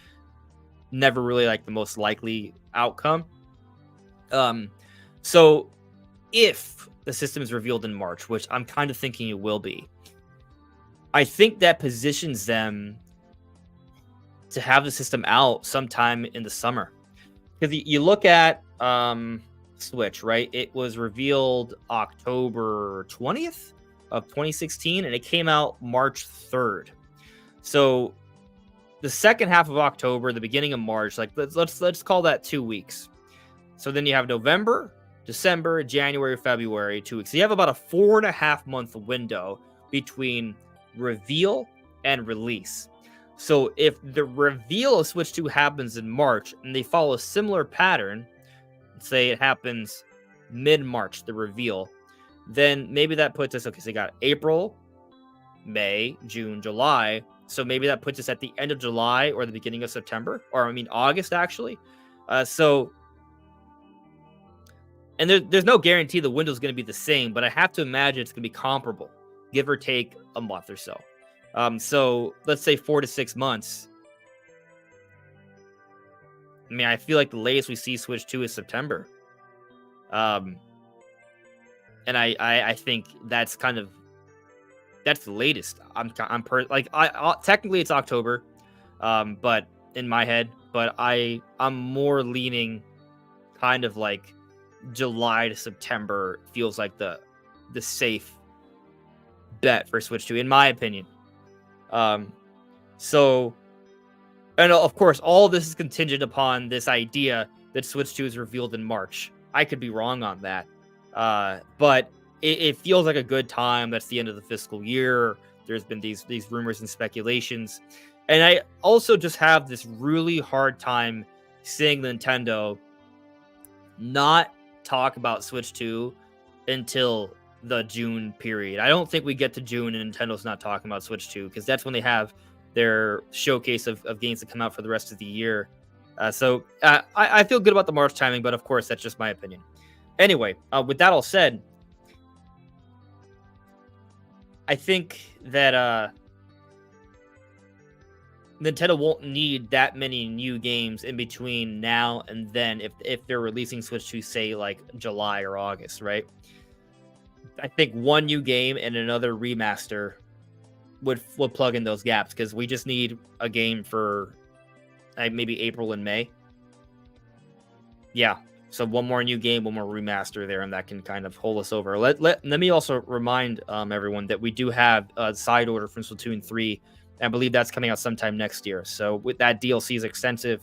never really like the most likely outcome. So if the system is revealed in March, which I'm kind of thinking it will be, I think that positions them to have the system out sometime in the summer. Because you look at Switch, right? It was revealed October 20th of 2016, and it came out March 3rd. So the second half of October, the beginning of March, like let's call that 2 weeks. So then you have November, December, January, February, 2 weeks. So you have about a 4.5 month window between reveal and release. So if the reveal of Switch 2 happens in March and they follow a similar pattern, say it happens mid-March, the reveal, then maybe that puts us, okay, so you got April, May, June, July. So maybe that puts us at the end of July or the beginning of September, or I mean August actually. And there's no guarantee the window's going to be the same, but I have to imagine it's going to be comparable, give or take a month or so. So let's say 4 to 6 months. I mean, I feel like the latest we see Switch 2 is September. And I think that's the latest. Technically it's October, but in my head, but I'm more leaning kind of like July to September feels like the safe bet for Switch 2, in my opinion. So, and of course, all this is contingent upon this idea that Switch 2 is revealed in March. I could be wrong on that. But it feels like a good time. That's the end of the fiscal year. There's been these rumors and speculations. And I also just have this really hard time seeing Nintendo not talk about Switch 2 until the June period. I don't think we get to June and Nintendo's not talking about Switch 2, because that's when they have their showcase of games that come out for the rest of the year. So I feel good about the March timing, but of course, that's just my opinion. Anyway, with that all said, I think that Nintendo won't need that many new games in between now and then if they're releasing Switch 2, say, like July or August, right? I think one new game and another remaster would plug in those gaps, because we just need a game for maybe April and May. Yeah. So one more new game, one more remaster there, and that can kind of hold us over. Let me also remind everyone that we do have a side order from Splatoon 3. I believe that's coming out sometime next year. So with that DLC is extensive,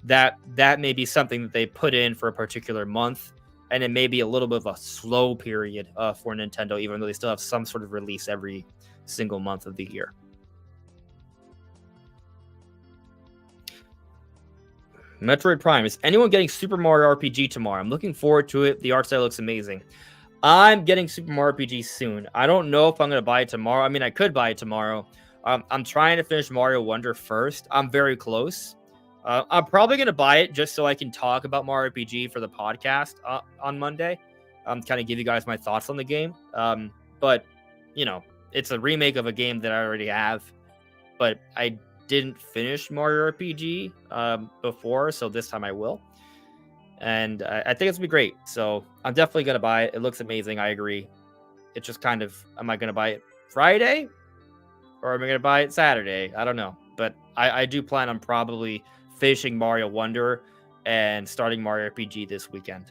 that may be something that they put in for a particular month, and it may be a little bit of a slow period for Nintendo, even though they still have some sort of release every single month of the year. Metroid Prime. Is anyone getting Super Mario RPG tomorrow? I'm looking forward to it. The art style looks amazing. I'm getting Super Mario RPG soon. I don't know if I'm going to buy it tomorrow. I mean, I could buy it tomorrow. I'm trying to finish Mario Wonder first. I'm very close. I'm probably going to buy it just so I can talk about Mario RPG for the podcast on Monday. Kind of give you guys my thoughts on the game. But, you know, it's a remake of a game that I already have. But I didn't finish Mario RPG before, so this time I will. And I think it's going to be great. So I'm definitely going to buy it. It looks amazing. I agree. It's just kind of, am I going to buy it Friday? Or am I going to buy it Saturday? I don't know. But I do plan on probably finishing Mario Wonder and starting Mario RPG this weekend.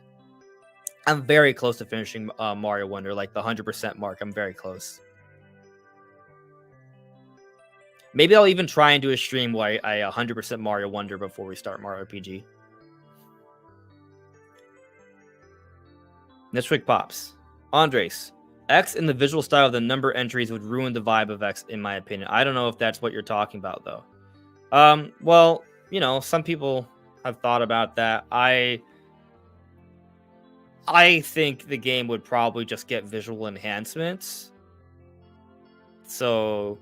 I'm very close to finishing Mario Wonder, like the 100% mark. I'm very close. Maybe I'll even try and do a stream where I 100% Mario Wonder before we start Mario RPG. Netflix Pops. Andres. X in the visual style of the number entries would ruin the vibe of X, in my opinion. I don't know if that's what you're talking about, though. Well, you know, some people have thought about that. I think the game would probably just get visual enhancements. So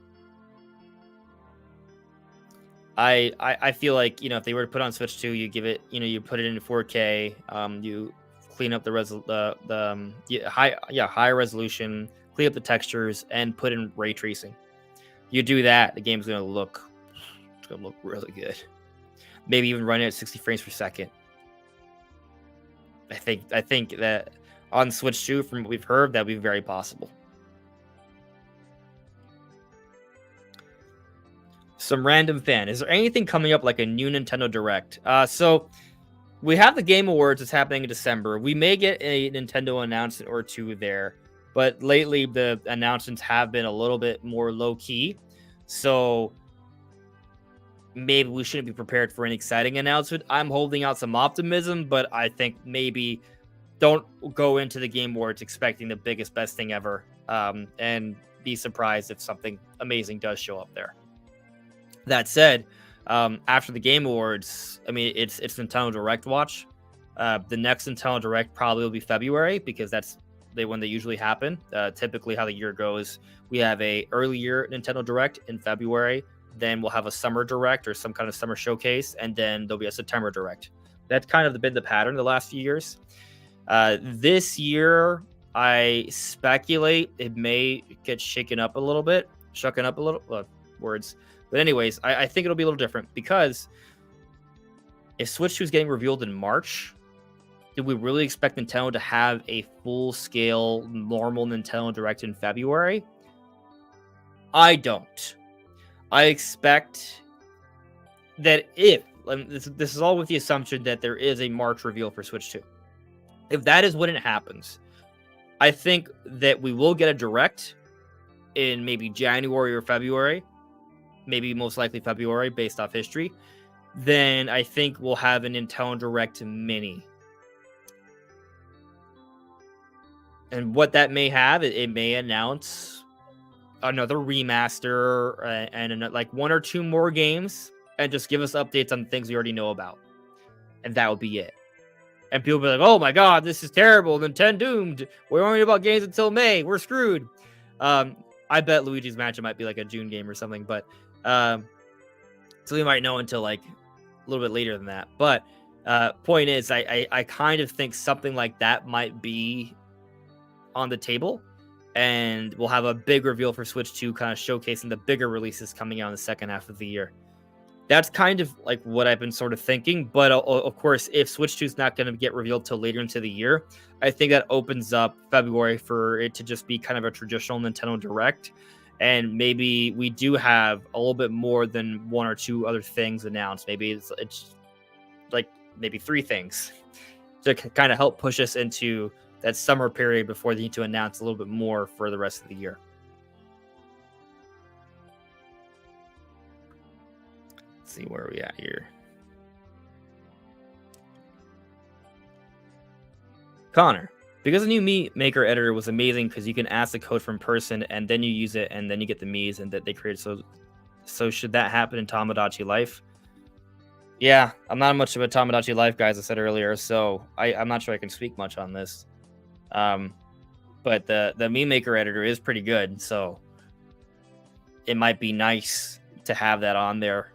I feel like, you know, if they were to put on Switch 2, you give it, you know, you put it in 4K, you clean up the high resolution, clean up the textures, and put in ray tracing. You do that, the game's gonna look really good. Maybe even run it at 60 frames per second. I think that on Switch 2, from what we've heard, that'd be very possible. Some random fan. Is there anything coming up like a new Nintendo Direct? So we have the Game Awards that's happening in December. We may get a Nintendo announcement or two there, but lately the announcements have been a little bit more low key. So maybe we shouldn't be prepared for an exciting announcement. I'm holding out some optimism, but I think maybe don't go into the Game Awards expecting the biggest, best thing ever, and be surprised if something amazing does show up there. That said, after the Game Awards, I mean, it's Nintendo Direct watch. The next Nintendo Direct probably will be February, because that's when they usually happen. Typically how the year goes, we have a early year Nintendo Direct in February, then we'll have a summer Direct or some kind of summer showcase, and then there'll be a September Direct. That's kind of been the pattern the last few years. This year, I speculate it may get shaken up a little bit. Words. But anyways, I think it'll be a little different, because if Switch 2 is getting revealed in March, do we really expect Nintendo to have a full-scale, normal Nintendo Direct in February? I don't. I expect that this is all with the assumption that there is a March reveal for Switch 2. If that is when it happens, I think that we will get a Direct in maybe January or February. Maybe most likely February based off history. Then I think we'll have a Nintendo Direct Mini. And what that may have, it may announce another remaster and like one or two more games, and just give us updates on things we already know about. And that will be it. And people will be like, oh my god, this is terrible. Nintendo doomed. We're only about games until May. We're screwed. I bet Luigi's Mansion might be like a June game or something, but so we might know until like a little bit later than that. But point is, I kind of think something like that might be on the table, and we'll have a big reveal for Switch 2, kind of showcasing the bigger releases coming out in the second half of the year. That's kind of like what I've been sort of thinking. But of course, if Switch 2 is not going to get revealed till later into the year, I think that opens up February for it to just be kind of a traditional Nintendo Direct. and maybe we do have a little bit more than one or two other things announced. Maybe it's like maybe three things to kind of help push us into that summer period before they need to announce a little bit more for the rest of the year. Let's see where are we at here. Connor, because the new Mii Maker editor was amazing because you can ask the code from person and then you use it and then you get the Miis and that they created. So should that happen in Tomodachi Life? Yeah, I'm not much of a Tomodachi Life guy, as I said earlier, so I'm not sure I can speak much on this. But the Mii Maker editor is pretty good, so it might be nice to have that on there.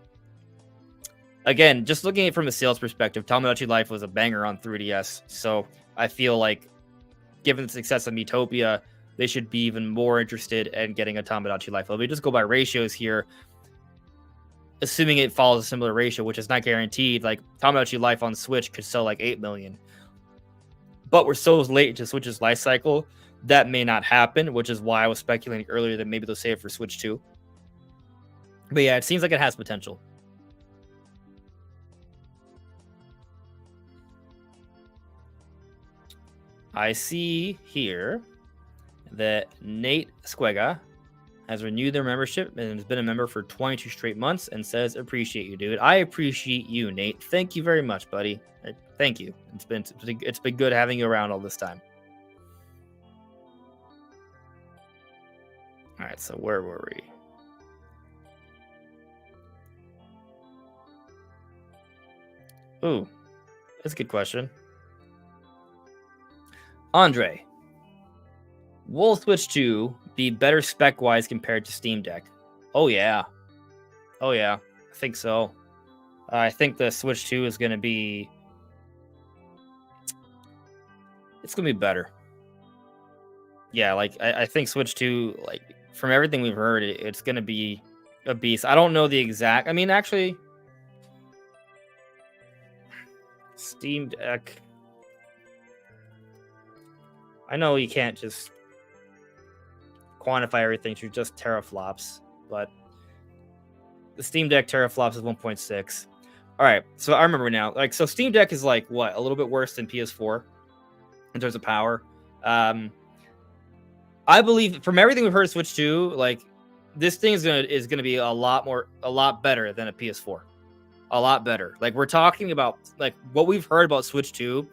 Again, just looking at it from a sales perspective, Tomodachi Life was a banger on 3DS, so I feel like, given the success of Miitopia, they should be even more interested in getting a Tomodachi Life. Let me just go by ratios here. Assuming it follows a similar ratio, which is not guaranteed, like Tomodachi Life on Switch could sell like 8 million. But we're so late into Switch's life cycle, that may not happen, which is why I was speculating earlier that maybe they'll save it for Switch 2. But yeah, it seems like it has potential. I see here that Nate Squega has renewed their membership and has been a member for 22 straight months and says, appreciate you, dude. I appreciate you, Nate. Thank you very much, buddy. Thank you. It's been good having you around all this time. All right, so where were we? Ooh, that's a good question. Andre, will Switch 2 be better spec-wise compared to Steam Deck? Oh, yeah. Oh, yeah. I think so. I think the Switch 2 is going to be... It's going to be better. Yeah, like, I think Switch 2, like, from everything we've heard, it's going to be a beast. I don't know the exact... I mean, actually... Steam Deck... I know you can't just quantify everything through just teraflops, but the Steam Deck teraflops is 1.6. All right, so I remember now. Like, so Steam Deck is like what, a little bit worse than PS4 in terms of power. I believe from everything we've heard of Switch 2, like this thing is gonna be a lot better than a PS4. A lot better. Like we're talking about like what we've heard about Switch 2.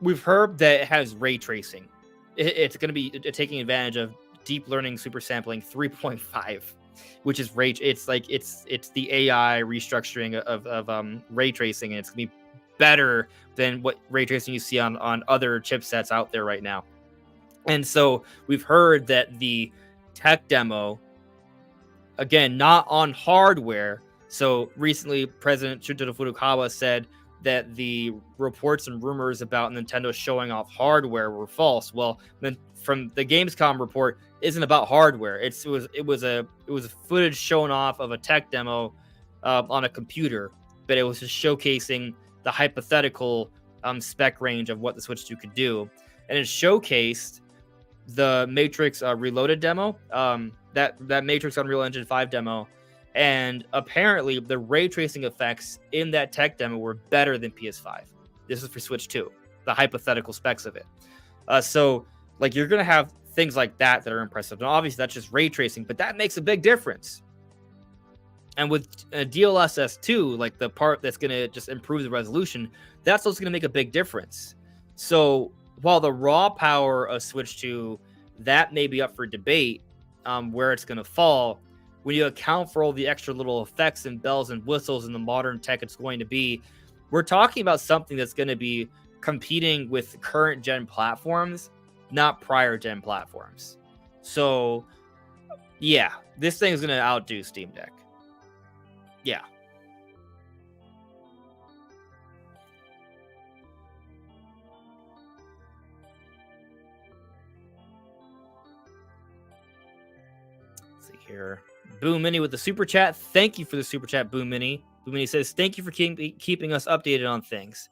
We've heard that it has ray tracing. It's going to be taking advantage of deep learning super sampling 3.5, which is ray. It's like it's the AI restructuring of ray tracing, and it's going to be better than what ray tracing you see on other chipsets out there right now. And so we've heard that the tech demo, again, not on hardware. So recently, President Shunto Furukawa said that the reports and rumors about Nintendo showing off hardware were false. Well, then from the Gamescom report, isn't about hardware. It was a footage shown off of a tech demo on a computer, but it was just showcasing the hypothetical spec range of what the Switch 2 could do, and it showcased the Matrix Reloaded demo, that Matrix Unreal Engine 5 demo. And apparently, the ray tracing effects in that tech demo were better than PS5. This is for Switch 2, the hypothetical specs of it. So, like, you're going to have things like that are impressive. And obviously, that's just ray tracing, but that makes a big difference. And with DLSS 2, like the part that's going to just improve the resolution, that's what's going to make a big difference. So, while the raw power of Switch 2, that may be up for debate where it's going to fall, when you account for all the extra little effects and bells and whistles in the modern tech it's going to be, we're talking about something that's going to be competing with current gen platforms, not prior gen platforms. So, yeah, this thing is going to outdo Steam Deck. Yeah. Let's see here. Boom Mini with the super chat. Thank you for the super chat, Boom Mini. Boom Mini says, thank you for keeping us updated on things.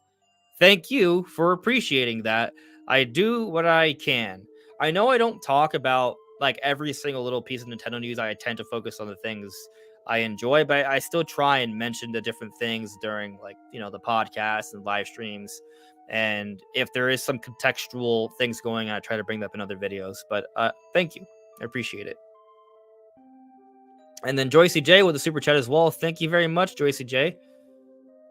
Thank you for appreciating that. I do what I can. I know I don't talk about like every single little piece of Nintendo news, I tend to focus on the things I enjoy, but I still try and mention the different things during, like, the podcast and live streams. And if there is some contextual things going on, I try to bring that up in other videos. But thank you. I appreciate it. And then Joycey J with the super chat as well. Thank you very much, Joycey J.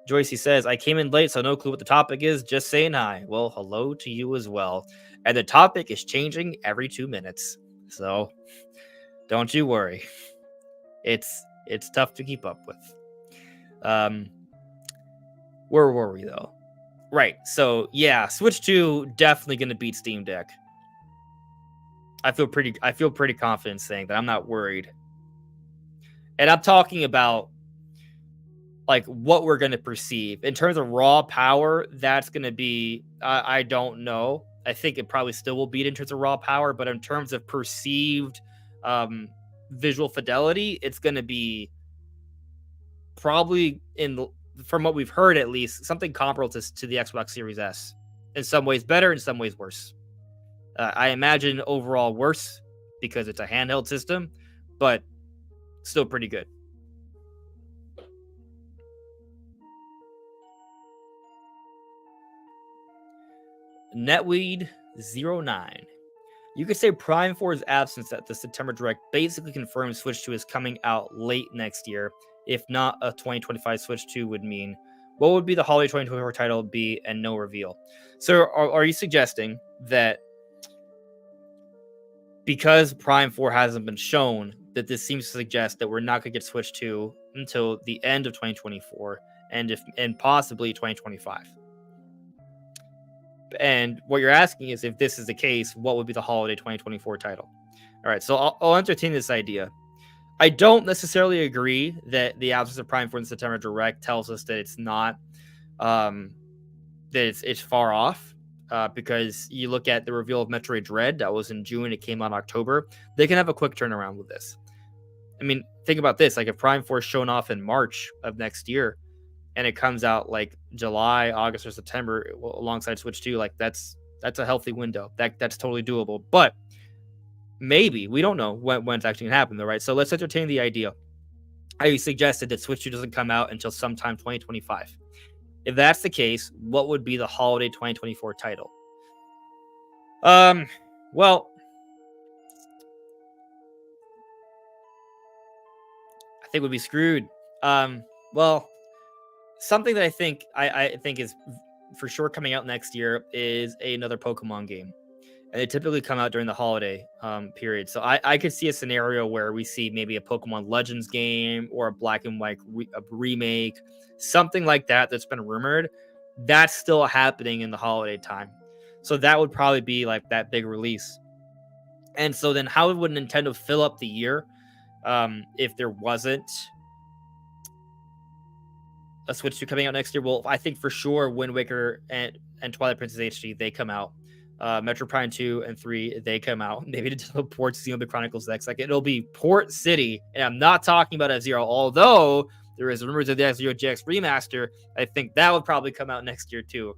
Joycey says, I came in late, so no clue what the topic is. Just saying hi. Well, hello to you as well. And the topic is changing every 2 minutes. So don't you worry. It's tough to keep up with. Where were we though? Right. So yeah, Switch 2 definitely gonna beat Steam Deck. I feel pretty confident saying that. I'm not worried. And I'm talking about like what we're going to perceive in terms of raw power. That's going to be, I don't know. I think it probably still will beat in terms of raw power, but in terms of perceived visual fidelity, it's going to be probably, from what we've heard at least, something comparable to the Xbox Series S. In some ways better, in some ways worse. I imagine overall worse because it's a handheld system, but still pretty good. Netweed09. You could say Prime 4's absence at the September Direct basically confirms Switch 2 is coming out late next year. If not, a 2025 Switch 2 would mean. What would be the holiday 2024 title be and no reveal? So are you suggesting that because Prime 4 hasn't been shown, that this seems to suggest that we're not going to get Switch 2 until the end of 2024 and possibly 2025? And what you're asking is, if this is the case, what would be the holiday 2024 title? All right, so I'll entertain this idea. I don't necessarily agree that the absence of Prime 4 in the September Direct tells us that it's not, that it's far off. Because you look at the reveal of Metroid Dread, that was in June, it came out in October. They can have a quick turnaround with this. I mean, think about this. Like, if Prime 4 is shown off in March of next year, and it comes out like July, August, or September alongside Switch 2, like that's a healthy window. That's totally doable. But maybe, we don't know when it's actually going to happen, though, right? So let's entertain the idea. I suggested that Switch 2 doesn't come out until sometime 2025. If that's the case, what would be the holiday 2024 title? Well, I think we'd be screwed. Well, something that I think is for sure coming out next year is another Pokemon game, and they typically come out during the holiday period. So I could see a scenario where we see maybe a Pokemon Legends game or a Black and White remake, something like that that's been rumored. That's still happening in the holiday time. So that would probably be like that big release. And so then how would Nintendo fill up the year if there wasn't a Switch 2 coming out next year? Well, I think for sure Wind Waker and Twilight Princess HD, they come out. Metroid Prime 2 and 3, they come out. Maybe Nintendo ports Xenoblade Chronicles X. Like, it'll be Port City. And I'm not talking about F-Zero, although there is rumors of the F-Zero GX remaster. I think that would probably come out next year too.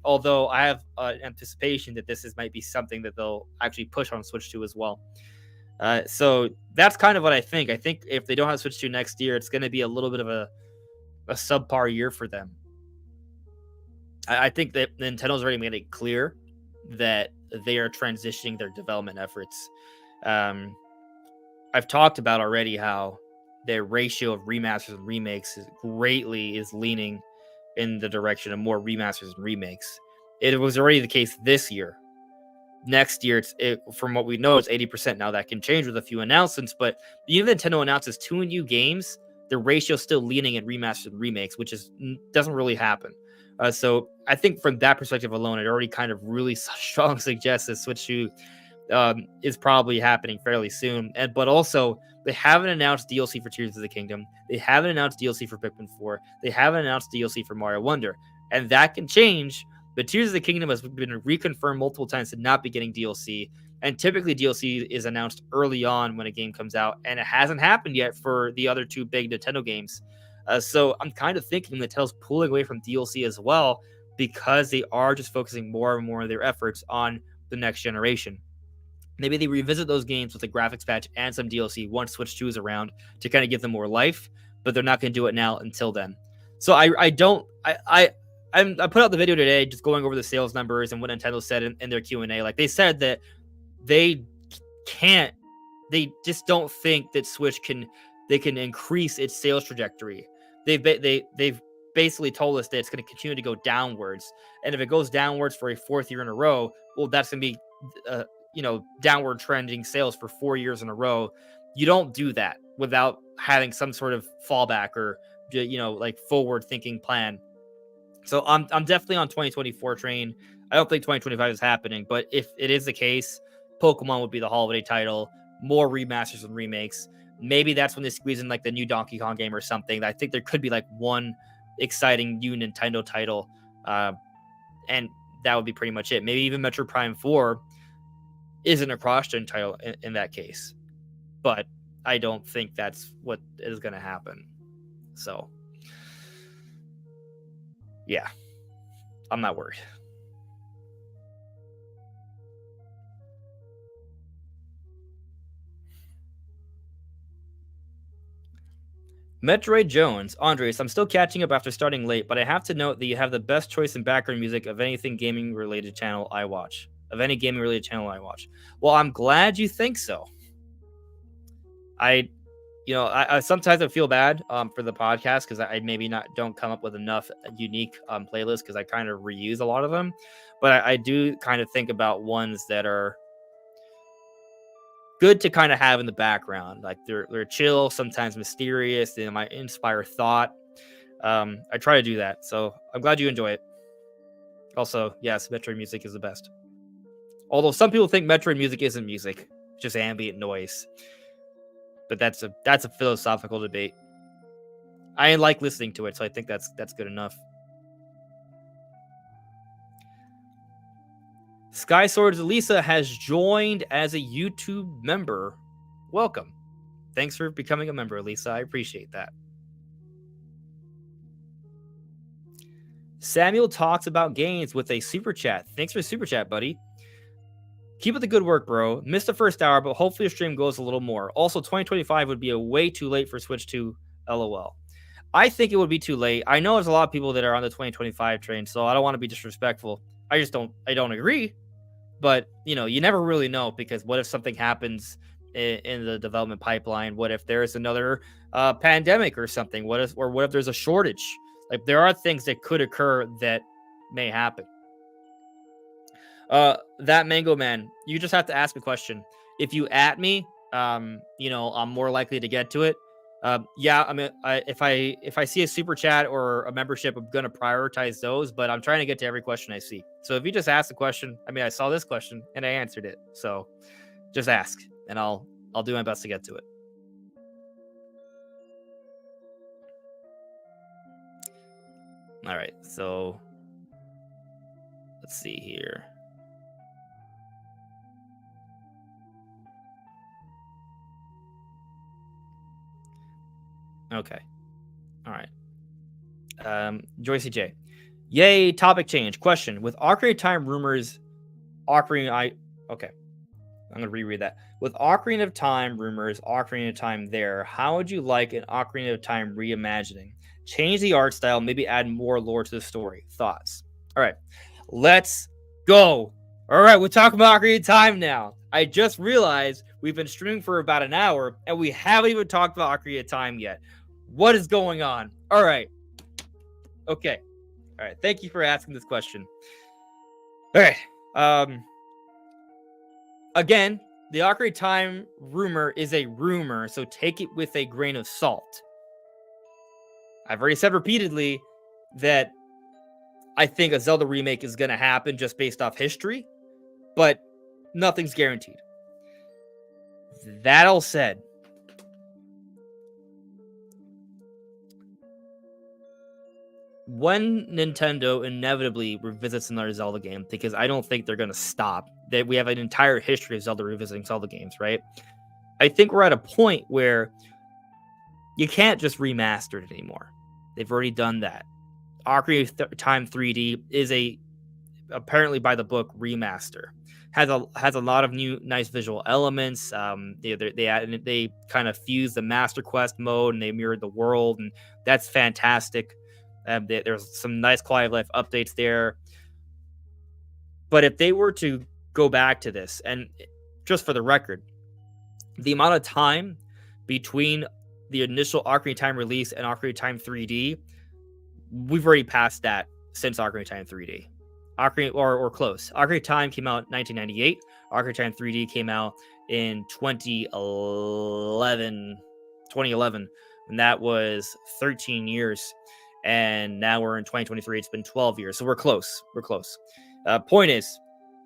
Although I have anticipation that this might be something that they'll actually push on Switch 2 as well. So that's kind of what I think. I think if they don't have Switch 2 next year, it's going to be a little bit of a subpar year for them. I think that Nintendo's already made it clear that they are transitioning their development efforts. I've talked about already how their ratio of remasters and remakes is leaning in the direction of more remasters and remakes. It was already the case this year. Next year, from what we know, it's 80%. Now that can change with a few announcements, but even Nintendo announces 2 new games, the ratio is still leaning in remasters and remakes, which doesn't really happen. So I think from that perspective alone, it already kind of really strong suggests that Switch 2 is probably happening fairly soon. But also, they haven't announced DLC for Tears of the Kingdom. They haven't announced DLC for Pikmin 4. They haven't announced DLC for Mario Wonder. And that can change. But Tears of the Kingdom has been reconfirmed multiple times to not be getting DLC. And typically DLC is announced early on when a game comes out. And it hasn't happened yet for the other 2 big Nintendo games. So I'm kind of thinking Nintendo's pulling away from DLC as well, because they are just focusing more and more of their efforts on the next generation. Maybe they revisit those games with a graphics patch and some DLC once Switch 2 is around to kind of give them more life, but they're not going to do it now until then. So I put out the video today just going over the sales numbers and what Nintendo said in their Q&A. Like, they said that they can't, they just don't think that Switch can increase its sales trajectory. They've basically told us that it's going to continue to go downwards, and if it goes downwards for a fourth year in a row, well, that's going to be downward trending sales for 4 years in a row. You don't do that without having some sort of fallback or like forward thinking plan. So I'm definitely on 2024 train. I don't think 2025 is happening, but if it is the case, Pokemon would be the holiday title, more remasters and remakes. Maybe that's when they squeeze in like the new Donkey Kong game or something. I think there could be like one exciting new Nintendo title, and that would be pretty much it. Maybe even Metroid Prime 4 isn't a cross-gen title in that case, but I don't think that's what is going to happen. So, yeah, I'm not worried. Metroid Jones, Andres, I'm still catching up after starting late, but I have to note that you have the best choice in background music of anything gaming related channel I watch. Well, I'm glad you think so. I sometimes I feel bad for the podcast because I maybe don't come up with enough unique playlists because I kind of reuse a lot of them, but I do kind of think about ones that are good to kind of have in the background. Like they're chill, sometimes mysterious, they might inspire thought. I try to do that, so I'm glad you enjoy it. Also, yes, Metroid music is the best. Although some people think Metroid music isn't music, just ambient noise. But that's a philosophical debate. I like listening to it, so I think that's good enough. Sky Swords Elisa has joined as a YouTube member. Welcome. Thanks for becoming a member, Elisa. I appreciate that. Samuel talks about games with a super chat. Thanks for super chat, buddy. Keep up the good work, bro. Missed the first hour, but hopefully your stream goes a little more. Also, 2025 would be a way too late for Switch 2. LOL. I think it would be too late. I know there's a lot of people that are on the 2025 train, so I don't want to be disrespectful. I don't agree. But, you never really know, because what if something happens in the development pipeline? What if there's another pandemic or something? What if there's a shortage? Like, there are things that could occur that may happen. That Mango Man, you just have to ask a question. If you at me, I'm more likely to get to it. Yeah, I mean, if I see a super chat or a membership, I'm gonna prioritize those. But I'm trying to get to every question I see. So if you just ask the question, I mean, I saw this question and I answered it. So just ask, and I'll do my best to get to it. All right, so let's see here. Okay. All right. Joycey J. Yay, topic change. Question. With Ocarina of Time rumors, okay. I'm going to reread that. With Ocarina of Time rumors, Ocarina of Time there, how would you like an Ocarina of Time reimagining? Change the art style, maybe add more lore to the story. Thoughts? All right. Let's go. All right, we're talking about Ocarina of Time now. I just realized we've been streaming for about an hour, and we haven't even talked about Ocarina of Time yet. What is going on? All right. Okay. All right. Thank you for asking this question. All right. Again, the Ocarina of Time rumor is a rumor, so take it with a grain of salt. I've already said repeatedly that I think a Zelda remake is going to happen just based off history, but nothing's guaranteed. That all said, when Nintendo inevitably revisits another Zelda game, because I don't think they're going to stop, that we have an entire history of Zelda revisiting Zelda games, right? I think we're at a point where you can't just remaster it anymore. They've already done that. Ocarina of Time 3D is a apparently by the book remaster. has a lot of new nice visual elements. They kind of fuse the Master Quest mode and they mirrored the world, and that's fantastic. There's some nice quality of life updates there. But if they were to go back to this, and just for the record, the amount of time between the initial Ocarina of Time release and Ocarina of Time 3D, we've already passed that since Ocarina of Time 3D. Ocarina or close. Ocarina of Time came out in 1998. Ocarina of Time 3D came out in 2011, and that was 13 years. And now we're in 2023. It's been 12 years, so we're close. We're close. Point is,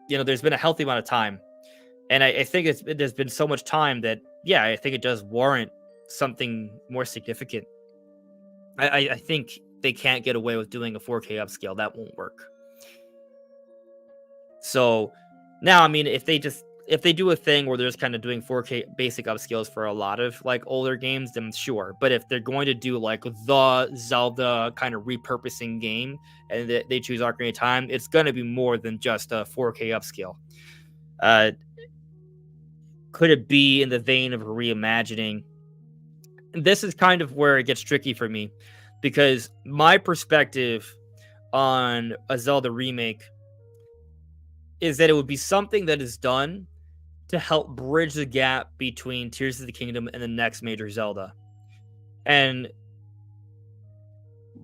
there's been a healthy amount of time, and I think there's been so much time that, yeah, I think it does warrant something more significant. I think they can't get away with doing a 4K upscale. That won't work. So now, I mean, if they do a thing where they're just kind of doing 4K basic upscales for a lot of like older games, then sure. But if they're going to do like the Zelda kind of repurposing game and they choose Ocarina of Time, it's going to be more than just a 4K upscale. Could it be in the vein of a reimagining? This is kind of where it gets tricky for me, because my perspective on a Zelda remake is that it would be something that is done to help bridge the gap between Tears of the Kingdom and the next major Zelda. And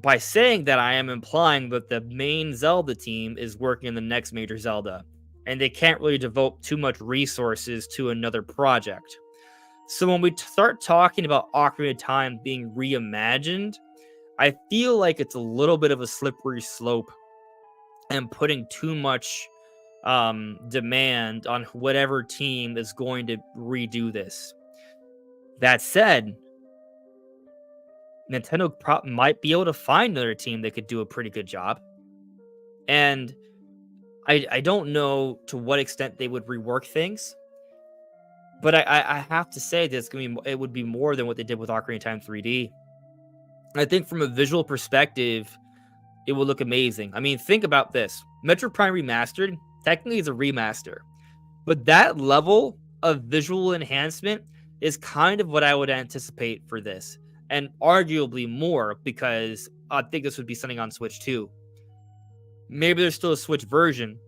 by saying that, I am implying that the main Zelda team is working on the next major Zelda, and they can't really devote too much resources to another project. So when we start talking about Ocarina of Time being reimagined, I feel like it's a little bit of a slippery slope and putting too much demand on whatever team is going to redo this. That said, Nintendo might be able to find another team that could do a pretty good job. And I don't know to what extent they would rework things, but I have to say that it would be more than what they did with Ocarina of Time 3D. I think from a visual perspective, it will look amazing. I mean, think about this. Metroid Prime Remastered technically is a remaster, but that level of visual enhancement is kind of what I would anticipate for this, and arguably more, because I think this would be something on Switch too. Maybe there's still a Switch version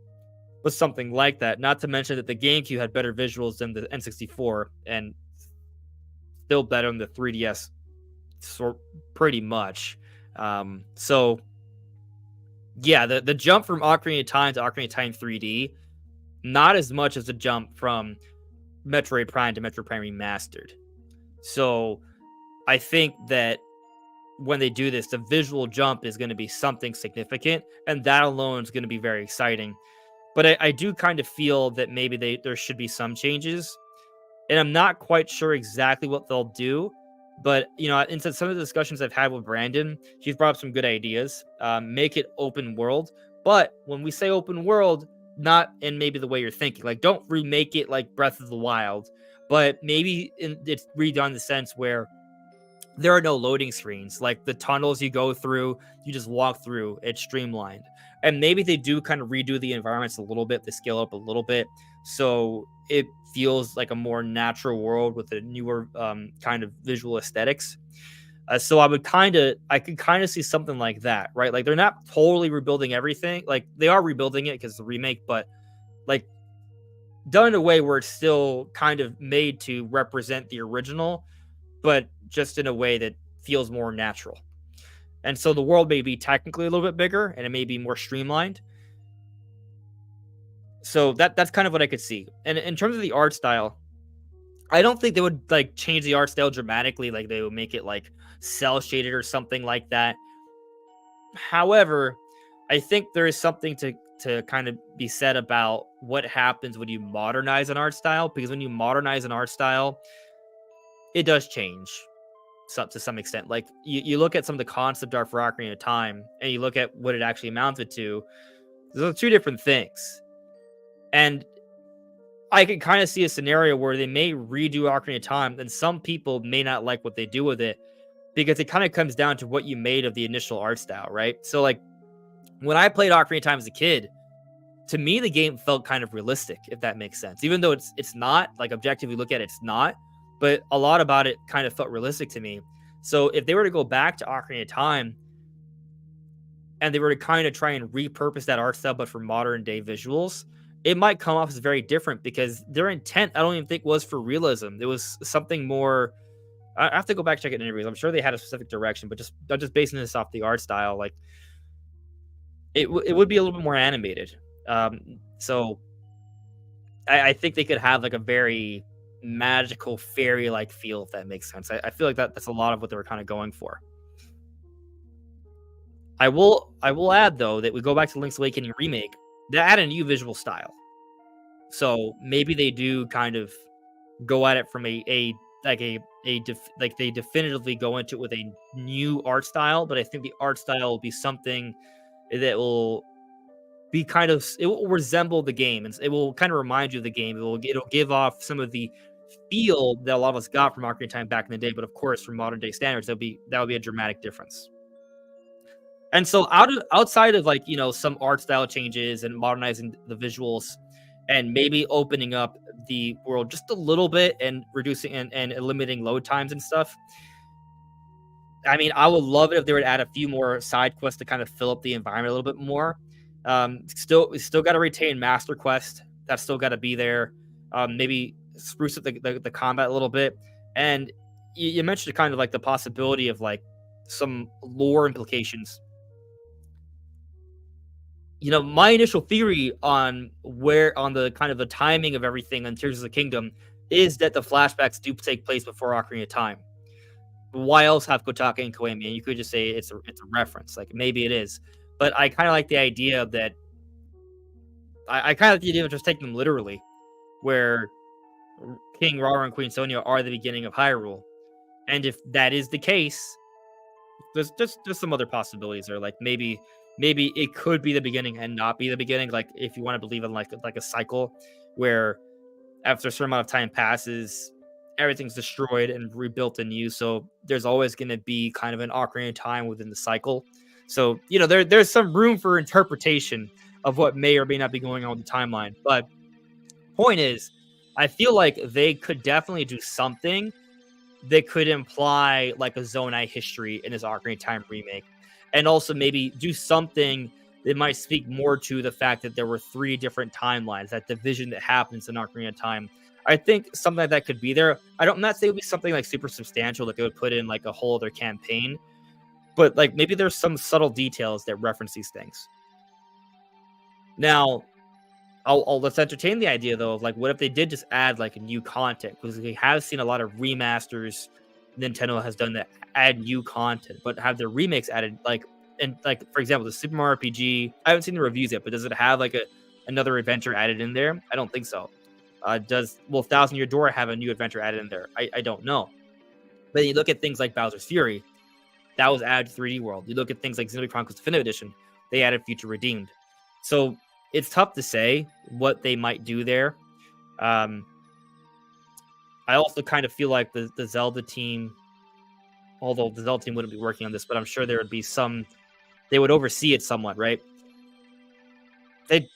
with something like that, not to mention that the GameCube had better visuals than the N64 and still better than the 3DS, pretty much. So yeah, the jump from Ocarina of Time to Ocarina of Time 3D, not as much as the jump from Metroid Prime to Metroid Prime Remastered. So I think that when they do this, the visual jump is going to be something significant, and that alone is going to be very exciting. But I do kind of feel that maybe there should be some changes, and I'm not quite sure exactly what they'll do. But, in some of the discussions I've had with Brandon, he's brought up some good ideas. Make it open world. But when we say open world, not in maybe the way you're thinking. Like, don't remake it like Breath of the Wild, but maybe it's redone in the sense where there are no loading screens. Like, the tunnels you go through, you just walk through. It's streamlined. And maybe they do kind of redo the environments a little bit. They scale up a little bit, so it feels like a more natural world with a newer kind of visual aesthetics. So I could kind of see something like that, right? Like, they're not totally rebuilding everything. Like, they are rebuilding it because it's a remake, but like done in a way where it's still kind of made to represent the original, but just in a way that feels more natural. And so the world may be technically a little bit bigger and it may be more streamlined. So that's kind of what I could see. And in terms of the art style, I don't think they would like change the art style dramatically. Like, they would make it like cell shaded or something like that. However, I think there is something to kind of be said about what happens when you modernize an art style, because when you modernize an art style, it does change to some extent. Like, you look at some of the concept art for Ocarina of Time and you look at what it actually amounted to. Those are two different things. And I can kind of see a scenario where they may redo Ocarina of Time and some people may not like what they do with it, because it kind of comes down to what you made of the initial art style, right? So like, when I played Ocarina of Time as a kid, to me the game felt kind of realistic, if that makes sense. Even though it's not, like, objectively look at it, it's not, but a lot about it kind of felt realistic to me. So if they were to go back to Ocarina of Time and they were to kind of try and repurpose that art style but for modern day visuals, it might come off as very different because their intent I don't even think was for realism. It was something more. I have to go back and check it in interviews. I'm sure they had a specific direction, but just I'm just basing this off the art style. Like it would be a little bit more animated. So I think they could have like a very magical fairy like feel, if that makes sense. I feel like that's a lot of what they were kind of going for. I will add though that we go back to Link's Awakening remake. They add a new visual style, so maybe they do kind of go at it from like they definitively go into it with a new art style. But I think the art style will be something that will be kind of it will resemble the game, and it will kind of remind you of the game. It'll give off some of the feel that a lot of us got from Ocarina of Time back in the day, but of course, from modern day standards, that would be a dramatic difference. And so outside of like, some art style changes and modernizing the visuals and maybe opening up the world just a little bit and reducing and limiting load times and stuff. I mean, I would love it if they would add a few more side quests to kind of fill up the environment a little bit more. We still got to retain Master Quest. That's still got to be there. Maybe spruce up the combat a little bit. And you mentioned kind of like the possibility of like some lore implications. My initial theory on the kind of the timing of everything on Tears of the Kingdom is that the flashbacks do take place before Ocarina of Time. Why else have Kotaka and Koemi? And you could just say it's a reference, like maybe it is. But I kind of like the idea that I kind of like the idea of just taking them literally, where King Rara and Queen Sonia are the beginning of Hyrule, and if that is the case, there's some other possibilities there. Like maybe it could be the beginning and not be the beginning. Like if you want to believe in like a cycle where after a certain amount of time passes, everything's destroyed and rebuilt anew. So there's always going to be kind of an Ocarina of Time within the cycle. So there's some room for interpretation of what may or may not be going on with the timeline. But point is, I feel like they could definitely do something that could imply like a Zonai history in this Ocarina of Time remake, and also maybe do something that might speak more to the fact that there were 3 different timelines, that division that happens in Ocarina of Time. I think something like that could be there. I'm not saying it would be something like super substantial that they would put in like a whole other campaign, but like maybe there's some subtle details that reference these things. Now, let's entertain the idea though of like, what if they did just add like new content? Because we have seen a lot of remasters Nintendo has done that add new content, but have their remakes added like for example, the Super Mario RPG. I haven't seen the reviews yet, but does it have like another adventure added in there? I don't think so. Will Thousand Year Door have a new adventure added in there? I don't know. But you look at things like Bowser's Fury, that was added to 3D World. You look at things like Xenoblade Chronicles Definitive Edition, they added Future Redeemed. So it's tough to say what they might do there. I also kind of feel like the Zelda team, although the Zelda team wouldn't be working on this, but I'm sure there would be they would oversee it somewhat, right? They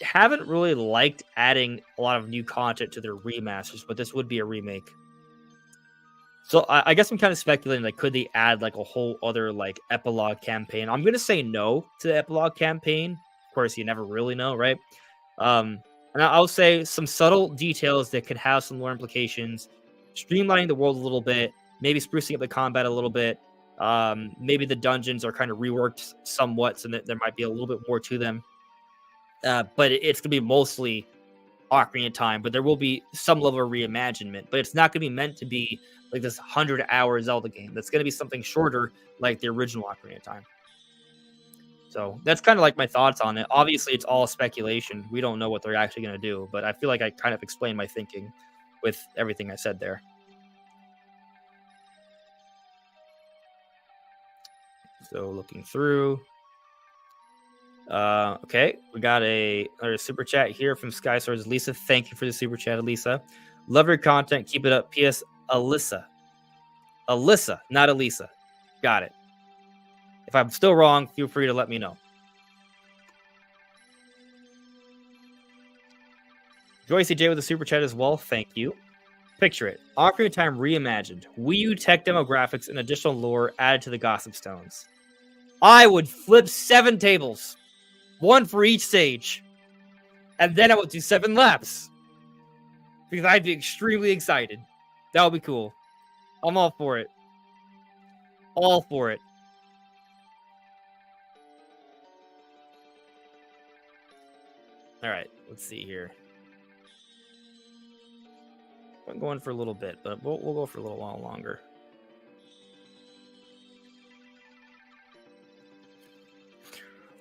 haven't really liked adding a lot of new content to their remasters, but this would be a remake. So I guess I'm kind of speculating, like, could they add like a whole other like epilogue campaign? I'm gonna say no to the epilogue campaign. Of course, you never really know, right? And I'll say some subtle details that could have some lore implications, streamlining the world a little bit, maybe sprucing up the combat a little bit. Maybe the dungeons are kind of reworked somewhat, so that there might be a little bit more to them. But it's gonna be mostly Ocarina of Time, but there will be some level of reimaginement. But it's not gonna be meant to be like this 100-hour Zelda game. That's gonna be something shorter, like the original Ocarina of Time. So that's kind of like my thoughts on it. Obviously, it's all speculation. We don't know what they're actually gonna do, but I feel like I kind of explained my thinking with everything I said there. So looking through. Okay, we got another super chat here from Sky Swords Lisa. Thank you for the super chat, Elisa. Love your content. Keep it up. P.S. Alyssa, not Elisa. Got it. If I'm still wrong, feel free to let me know. Joy CJ with a super chat as well. Thank you. Picture it. Ocarina of Time reimagined. Wii U tech demographics and additional lore added to the Gossip Stones. I would flip 7 tables. 1 for each stage. And then I would do 7 laps. Because I'd be extremely excited. That would be cool. I'm all for it. All for it. Alright, let's see here. I'm going for a little bit, but we'll go for a little while longer.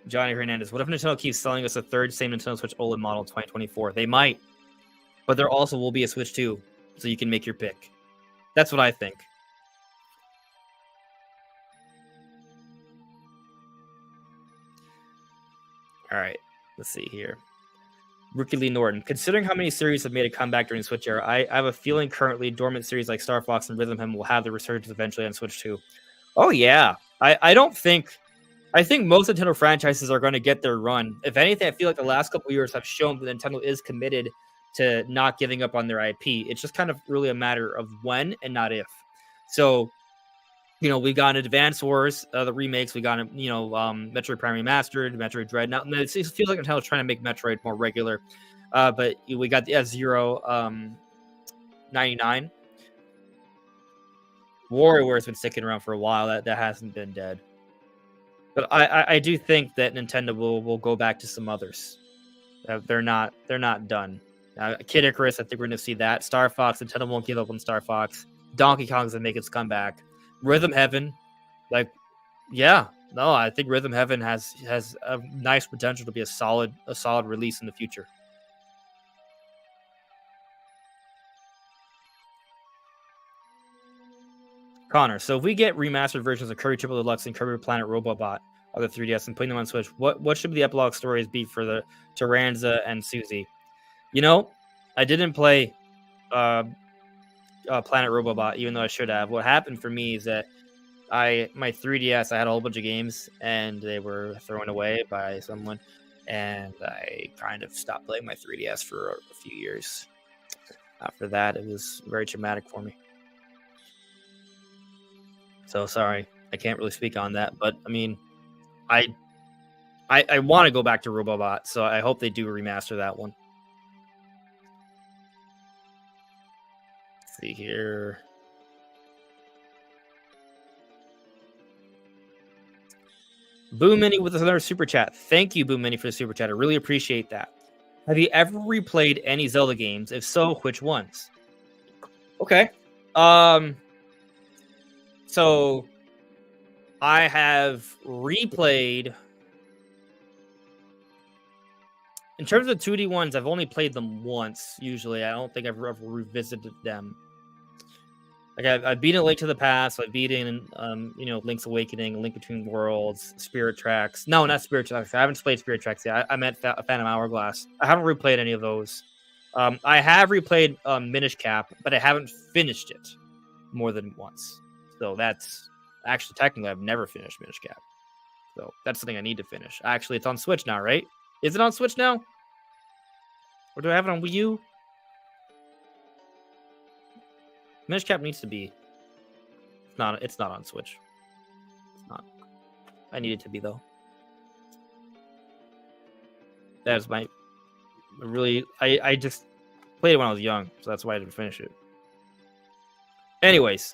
Johnny Hernandez. What if Nintendo keeps selling us a third same Nintendo Switch OLED model in 2024? They might. But there also will be a Switch 2, so you can make your pick. That's what I think. Alright, let's see here. Rookie Lee Norton. Considering how many series have made a comeback during the Switch era, I have a feeling currently dormant series like Star Fox and Rhythm Heaven will have the resurgence eventually on Switch 2. Oh, yeah. I think most Nintendo franchises are going to get their run. If anything, I feel like the last couple of years have shown that Nintendo is committed to not giving up on their IP. It's just kind of really a matter of when and not if. So, we got Advance Wars, the remakes. We got, Metroid Prime Remastered, Metroid Dread. Now, it feels like Nintendo's trying to make Metroid more regular. But we got the F-Zero 99. WarioWare's been sticking around for a while. That hasn't been dead. But I do think that Nintendo will go back to some others. They're not done. Kid Icarus, I think we're going to see that. Star Fox, Nintendo won't give up on Star Fox. Donkey Kong's going to make its comeback. Rhythm Heaven, I think Rhythm Heaven has a nice potential to be a solid release in the future. Connor, so if we get remastered versions of Kirby Triple Deluxe and Kirby Planet Robobot of the 3DS and putting them on Switch, what should the epilogue stories be for the Taranza and Susie? I didn't play Planet Robobot, even though I should have. What happened for me is that my 3DS, I had a whole bunch of games and they were thrown away by someone, and I kind of stopped playing my 3DS for a few years. After that, it was very traumatic for me. So sorry, I can't really speak on that, but I mean, I want to go back to Robobot, so I hope they do remaster that one. Let's see here. Boom Mini with another super chat. Thank you, Boom Mini, for the super chat. I really appreciate that. Have you ever replayed any Zelda games? If so, which ones? Okay. So I have replayed. In terms of 2D ones, I've only played them once. Usually, I don't think I've ever revisited them. Like I've beaten Link to the Past. I've beaten, Link's Awakening, Link Between Worlds, Spirit Tracks. No, not Spirit Tracks. I haven't played Spirit Tracks yet. I meant Phantom Hourglass. I haven't replayed any of those. I have replayed Minish Cap, but I haven't finished it more than once. So that's actually technically I've never finished Minish Cap. So that's something I need to finish. Actually, it's on Switch now, right? Is it on Switch now? Or do I have it on Wii U? Minish Cap needs to be. It's not on Switch. It's not. I need it to be though. That is my really. I just played it when I was young, so that's why I didn't finish it. Anyways,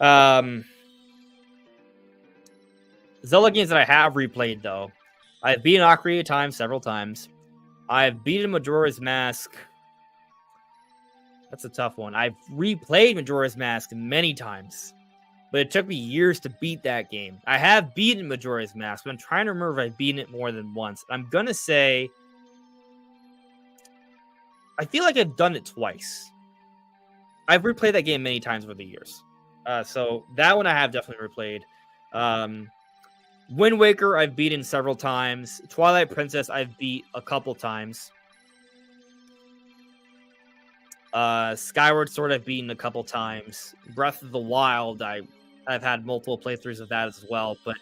Zelda games that I have replayed though. I've beaten Ocarina of Time several times. I've beaten Majora's Mask. That's a tough one. I've replayed Majora's Mask many times, but it took me years to beat that game. I have beaten Majora's Mask, but I'm trying to remember if I've beaten it more than once. I'm going to say I feel like I've done it twice. I've replayed that game many times over the years. So that one I have definitely replayed. Wind Waker I've beaten several times. Twilight Princess I've beat a couple times. Skyward Sword I've beaten a couple times. Breath of the Wild I've had multiple playthroughs of that as well, but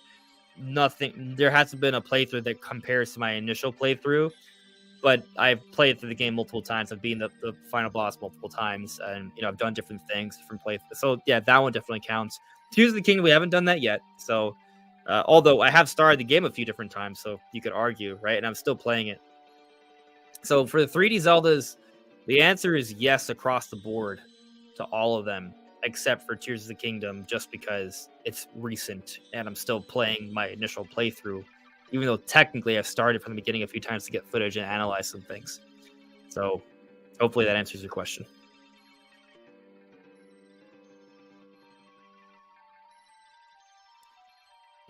there hasn't been a playthrough that compares to my initial playthrough. but I've played through the game multiple times. I've beaten the final boss multiple times, and I've done different things, different playthroughs. So yeah, that one definitely counts. Tears of the Kingdom, we haven't done that yet. So although I have started the game a few different times, so you could argue, right? And I'm still playing it. So for the 3D Zeldas, the answer is yes across the board to all of them, except for Tears of the Kingdom, just because it's recent and I'm still playing my initial playthrough, even though technically I've started from the beginning a few times to get footage and analyze some things. So hopefully that answers your question.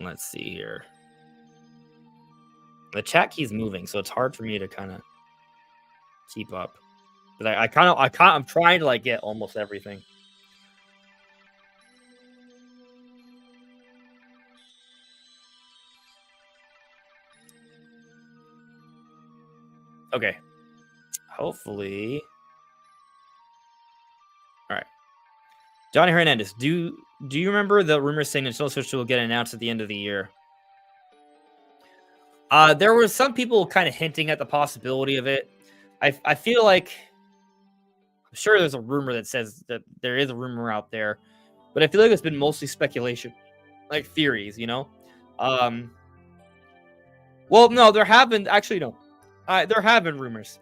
Let's see here. The chat key's moving, so it's hard for me to kind of keep up. But I'm trying to like get almost everything. Okay. Hopefully. All right. Johnny Hernandez, do you remember the rumor saying Nintendo Switch will get announced at the end of the year? There were some people kind of hinting at the possibility of it. I feel like, I'm sure there's a rumor that says that there is a rumor out there, but I feel like it's been mostly speculation, like theories, Well, no, there have been actually no, there have been rumors.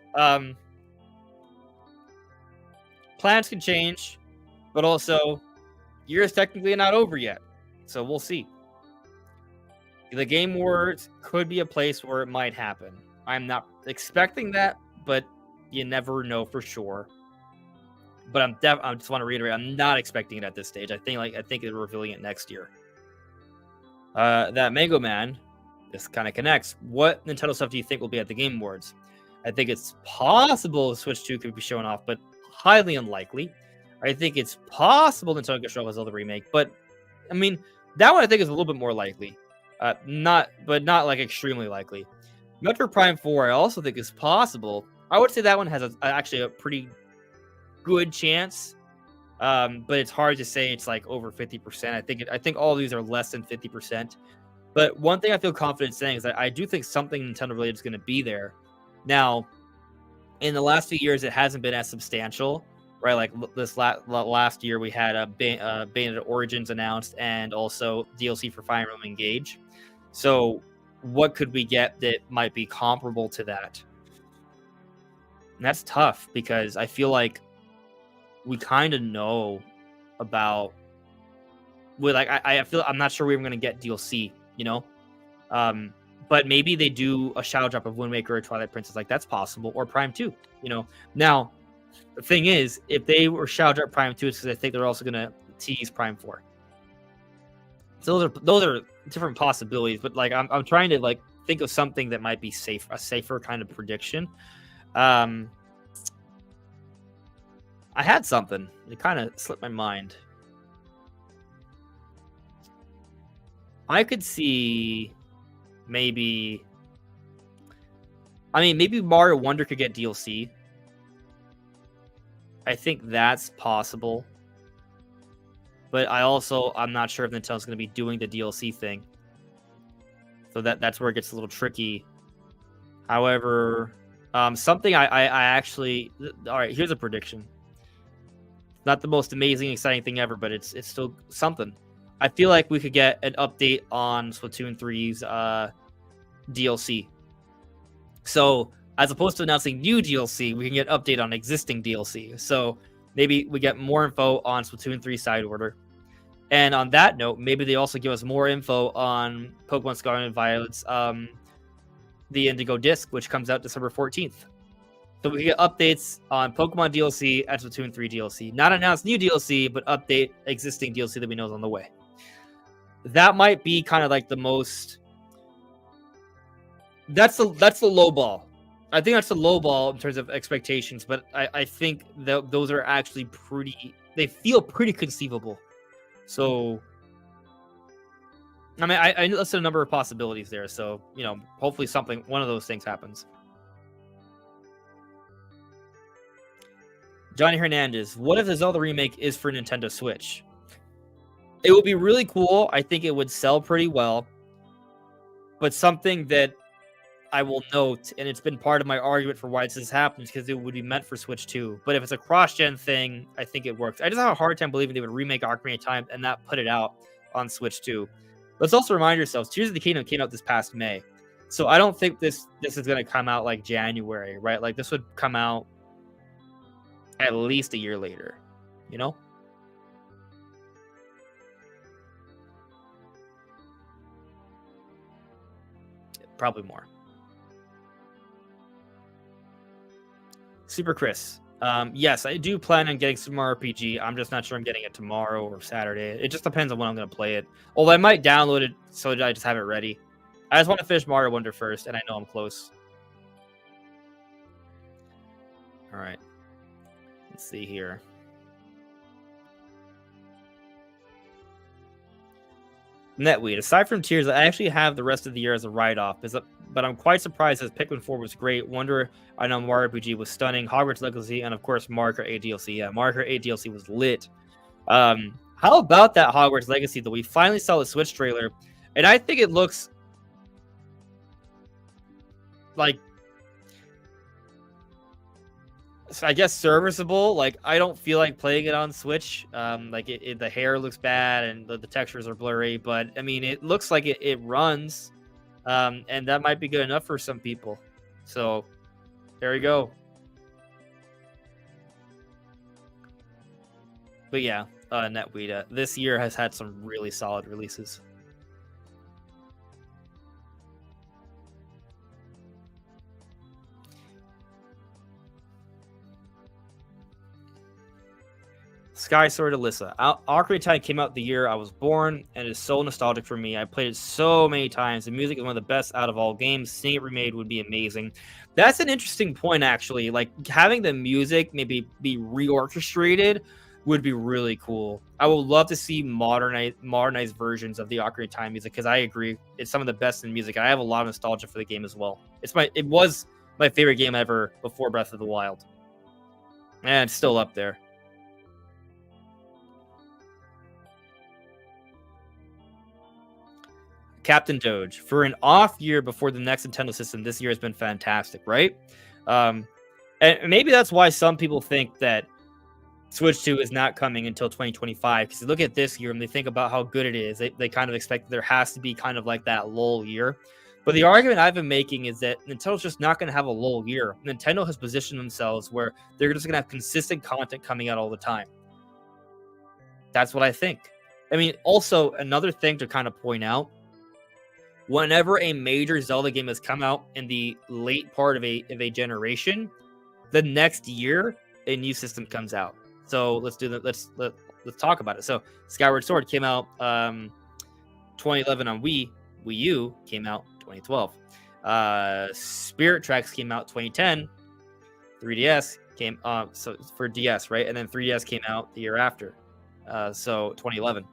Plans can change, but also year is technically not over yet, so we'll see. The Game Awards could be a place where it might happen. I'm not expecting that, but you never know for sure. But I just want to reiterate, I'm not expecting it at this stage. I think they're revealing it next year. That Mango Man, this kind of connects. What Nintendo stuff do you think will be at the Game Awards? I think it's possible Switch 2 could be shown off, but highly unlikely. I think it's possible Nintendo could show off Zelda Remake, but I mean, that one I think is a little bit more likely. Not like extremely likely. Metroid Prime 4, I also think is possible. I would say that one has actually a pretty good chance, but it's hard to say it's like over 50%. I think all of these are less than 50%. But one thing I feel confident saying is that I do think something Nintendo related is going to be there. Now, in the last few years, it hasn't been as substantial, right? Like this last year, we had a Bayonetta Origins announced, and also DLC for Fire Emblem Engage. So, what could we get that might be comparable to that? And that's tough because I feel like we kind of know about. I feel I'm not sure we're going to get DLC, but maybe they do a shadow drop of Wind Waker or Twilight Princess, like that's possible, or Prime 2, Now, the thing is, if they were shadow drop Prime 2, it's because I think they're also going to tease Prime 4. So those are different possibilities, but like I'm trying to like think of something that might be a safer kind of prediction. I had something. It kind of slipped my mind. I could see maybe Mario Wonder could get DLC. I think that's possible. But I'm not sure if Nintendo's going to be doing the DLC thing. So that's where it gets a little tricky. However, something I actually... All right, here's a prediction. Not the most amazing, exciting thing ever, but it's still something. I feel like we could get an update on Splatoon 3's DLC. So, as opposed to announcing new DLC, we can get an update on existing DLC. So, maybe we get more info on Splatoon 3 Side Order. And on that note, maybe they also give us more info on Pokemon Scarlet and Violet's the Indigo Disc, which comes out December 14th. So we get updates on Pokemon DLC and Splatoon 3 DLC. Not announced new DLC, but update existing DLC that we know is on the way. That might be kind of like the most... That's the low ball. I think that's the low ball in terms of expectations, but I think that those are actually they feel pretty conceivable. So, I mean, I listed a number of possibilities there. So, hopefully one of those things happens. Johnny Hernandez, what if the Zelda remake is for Nintendo Switch? It would be really cool. I think it would sell pretty well. But something that I will note, and it's been part of my argument for why this happens, because it would be meant for Switch 2. But if it's a cross-gen thing, I think it works. I just have a hard time believing they would remake Ocarina of Time and not put it out on Switch 2. Let's also remind ourselves, Tears of the Kingdom came out this past May. So I don't think this is going to come out like January, right? Like this would come out at least a year later, you know? Probably more. Super Chris. Yes, I do plan on getting some more RPG. I'm just not sure I'm getting it tomorrow or Saturday. It just depends on when I'm going to play it. Although I might download it so that I just have it ready. I just want to finish Mario Wonder first, and I know I'm close. All right. Let's see here. Netweed. Aside from Tears, I actually have the rest of the year as a write-off, but I'm quite surprised as Pikmin 4 was great. Wonder, I know Mario RPG was stunning. Hogwarts Legacy, and of course Mario Kart 8 DLC. Yeah, Mario Kart 8 DLC was lit. How about that Hogwarts Legacy, though? We finally saw the Switch trailer, and I think it looks like, I guess, serviceable. Like, I don't feel like playing it on Switch. Like the hair looks bad and the textures are blurry, but I mean, it looks like it runs, and that might be good enough for some people. So there we go. But yeah, Netweed, this year has had some really solid releases. Sky Sword Alyssa. Ocarina of Time came out the year I was born, and it is so nostalgic for me. I played it so many times. The music is one of the best out of all games. Seeing it remade would be amazing. That's an interesting point, actually. Like, having the music maybe be reorchestrated would be really cool. I would love to see modernized versions of the Ocarina of Time music, because I agree, it's some of the best in music. And I have a lot of nostalgia for the game as well. It was my favorite game ever before Breath of the Wild, and it's still up there. Captain Doge. For an off year before the next Nintendo system, this year has been fantastic, right? And maybe that's why some people think that Switch 2 is not coming until 2025, because they look at this year and they think about how good it is. They kind of expect that there has to be kind of like that lull year. But the argument I've been making is that Nintendo's just not going to have a lull year. Nintendo has positioned themselves where they're just going to have consistent content coming out all the time. That's what I think. I mean, also, another thing to kind of point out, whenever a major Zelda game has come out in the late part of a generation, the next year a new system comes out. So let's talk about it. So Skyward Sword came out 2011 on Wii U came out 2012. Spirit Tracks came out 2010. 3DS came so for DS, right? And then 3DS came out the year after. So 2011.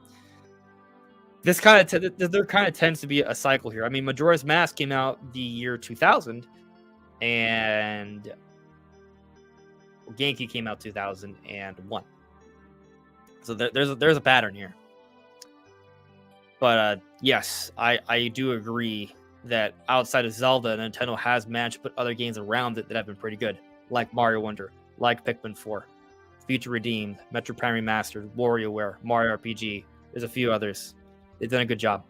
There kind of tends to be a cycle here. I mean, Majora's Mask came out the year 2000, and Genki came out 2001. So there's a pattern here. But yes, I do agree that outside of Zelda, Nintendo has managed to put other games around it that have been pretty good, like Mario Wonder, like Pikmin 4, Future Redeemed, Metroid Prime Remastered, WarioWare, Mario RPG. There's a few others. They've done a good job.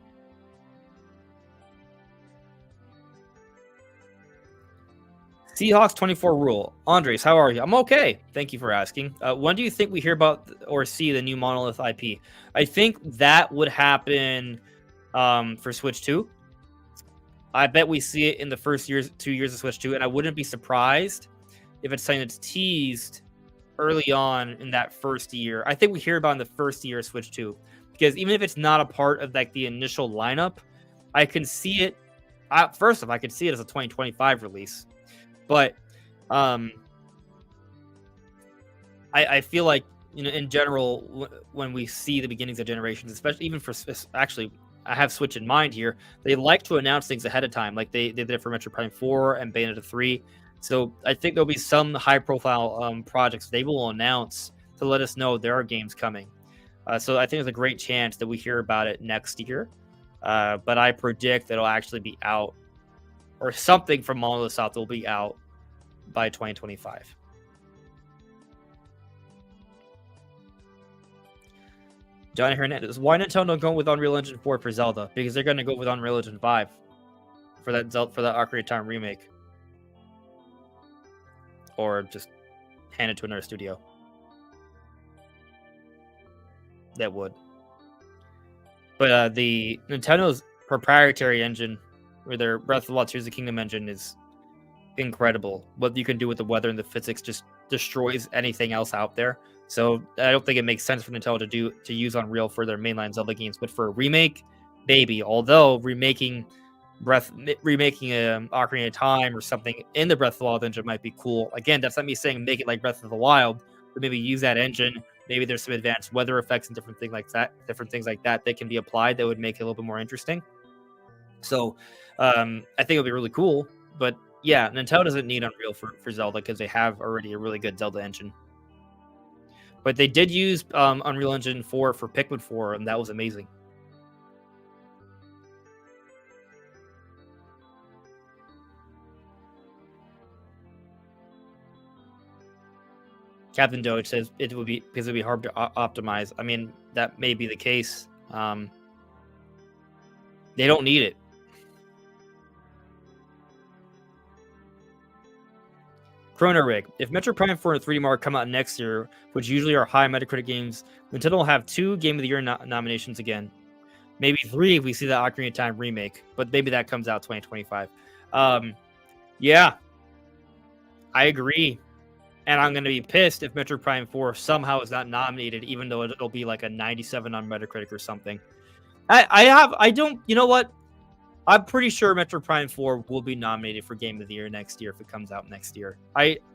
Seahawks 24 rule. Andres, how are you? I'm okay. Thank you for asking. When do you think we hear about or see the new Monolith IP? I think that would happen for Switch 2. I bet we see it in the first 2 years of Switch 2, and I wouldn't be surprised if it's something that's teased early on in that first year. I think we hear about in the first year of Switch 2. Because even if it's not a part of like the initial lineup, I can see it. First off, I could see it as a 2025 release, but I feel like, you know, in general, when we see the beginnings of generations, especially even for actually, I have Switch in mind here. They like to announce things ahead of time, like they did it for Metroid Prime 4 and Bayonetta 3. So I think there'll be some high-profile projects they will announce to let us know there are games coming. So I think there's a great chance that we hear about it next year. But I predict that it'll actually be out or something from Monolith Soft will be out by 2025. Johnny Hernandez, why Nintendo going with Unreal Engine 4 for Zelda? Because they're going to go with Unreal Engine 5 for that Ocarina of Time remake, or just hand it to another studio that would. But the Nintendo's proprietary engine, or their Breath of the Wild Tears of the Kingdom engine, is incredible. What you can do with the weather and the physics just destroys anything else out there. So I don't think it makes sense for Nintendo to use Unreal for their mainline Zelda games. But for a remake, baby. Although remaking Ocarina of Time or something in the Breath of the Wild engine might be cool. Again, that's not me saying make it like Breath of the Wild, but maybe use that engine. Maybe there's some advanced weather effects and different things like that that can be applied that would make it a little bit more interesting. So I think it would be really cool. But yeah, Nintendo doesn't need Unreal for Zelda because they have already a really good Zelda engine. But they did use Unreal Engine 4 for Pikmin 4, and that was amazing. Captain Doge says it would be because it would be hard to optimize. I mean, that may be the case. They don't need it. Chrono Rig. If Metroid Prime 4 and 3D Mario come out next year, which usually are high Metacritic games, Nintendo will have 2 Game of the Year nominations again. Maybe 3 if we see the Ocarina of Time remake, but maybe that comes out 2025. Yeah, I agree. And I'm going to be pissed if Metroid Prime 4 somehow is not nominated, even though it'll be like a 97 on Metacritic or something. You know what? I'm pretty sure Metroid Prime 4 will be nominated for Game of the Year next year if it comes out next year.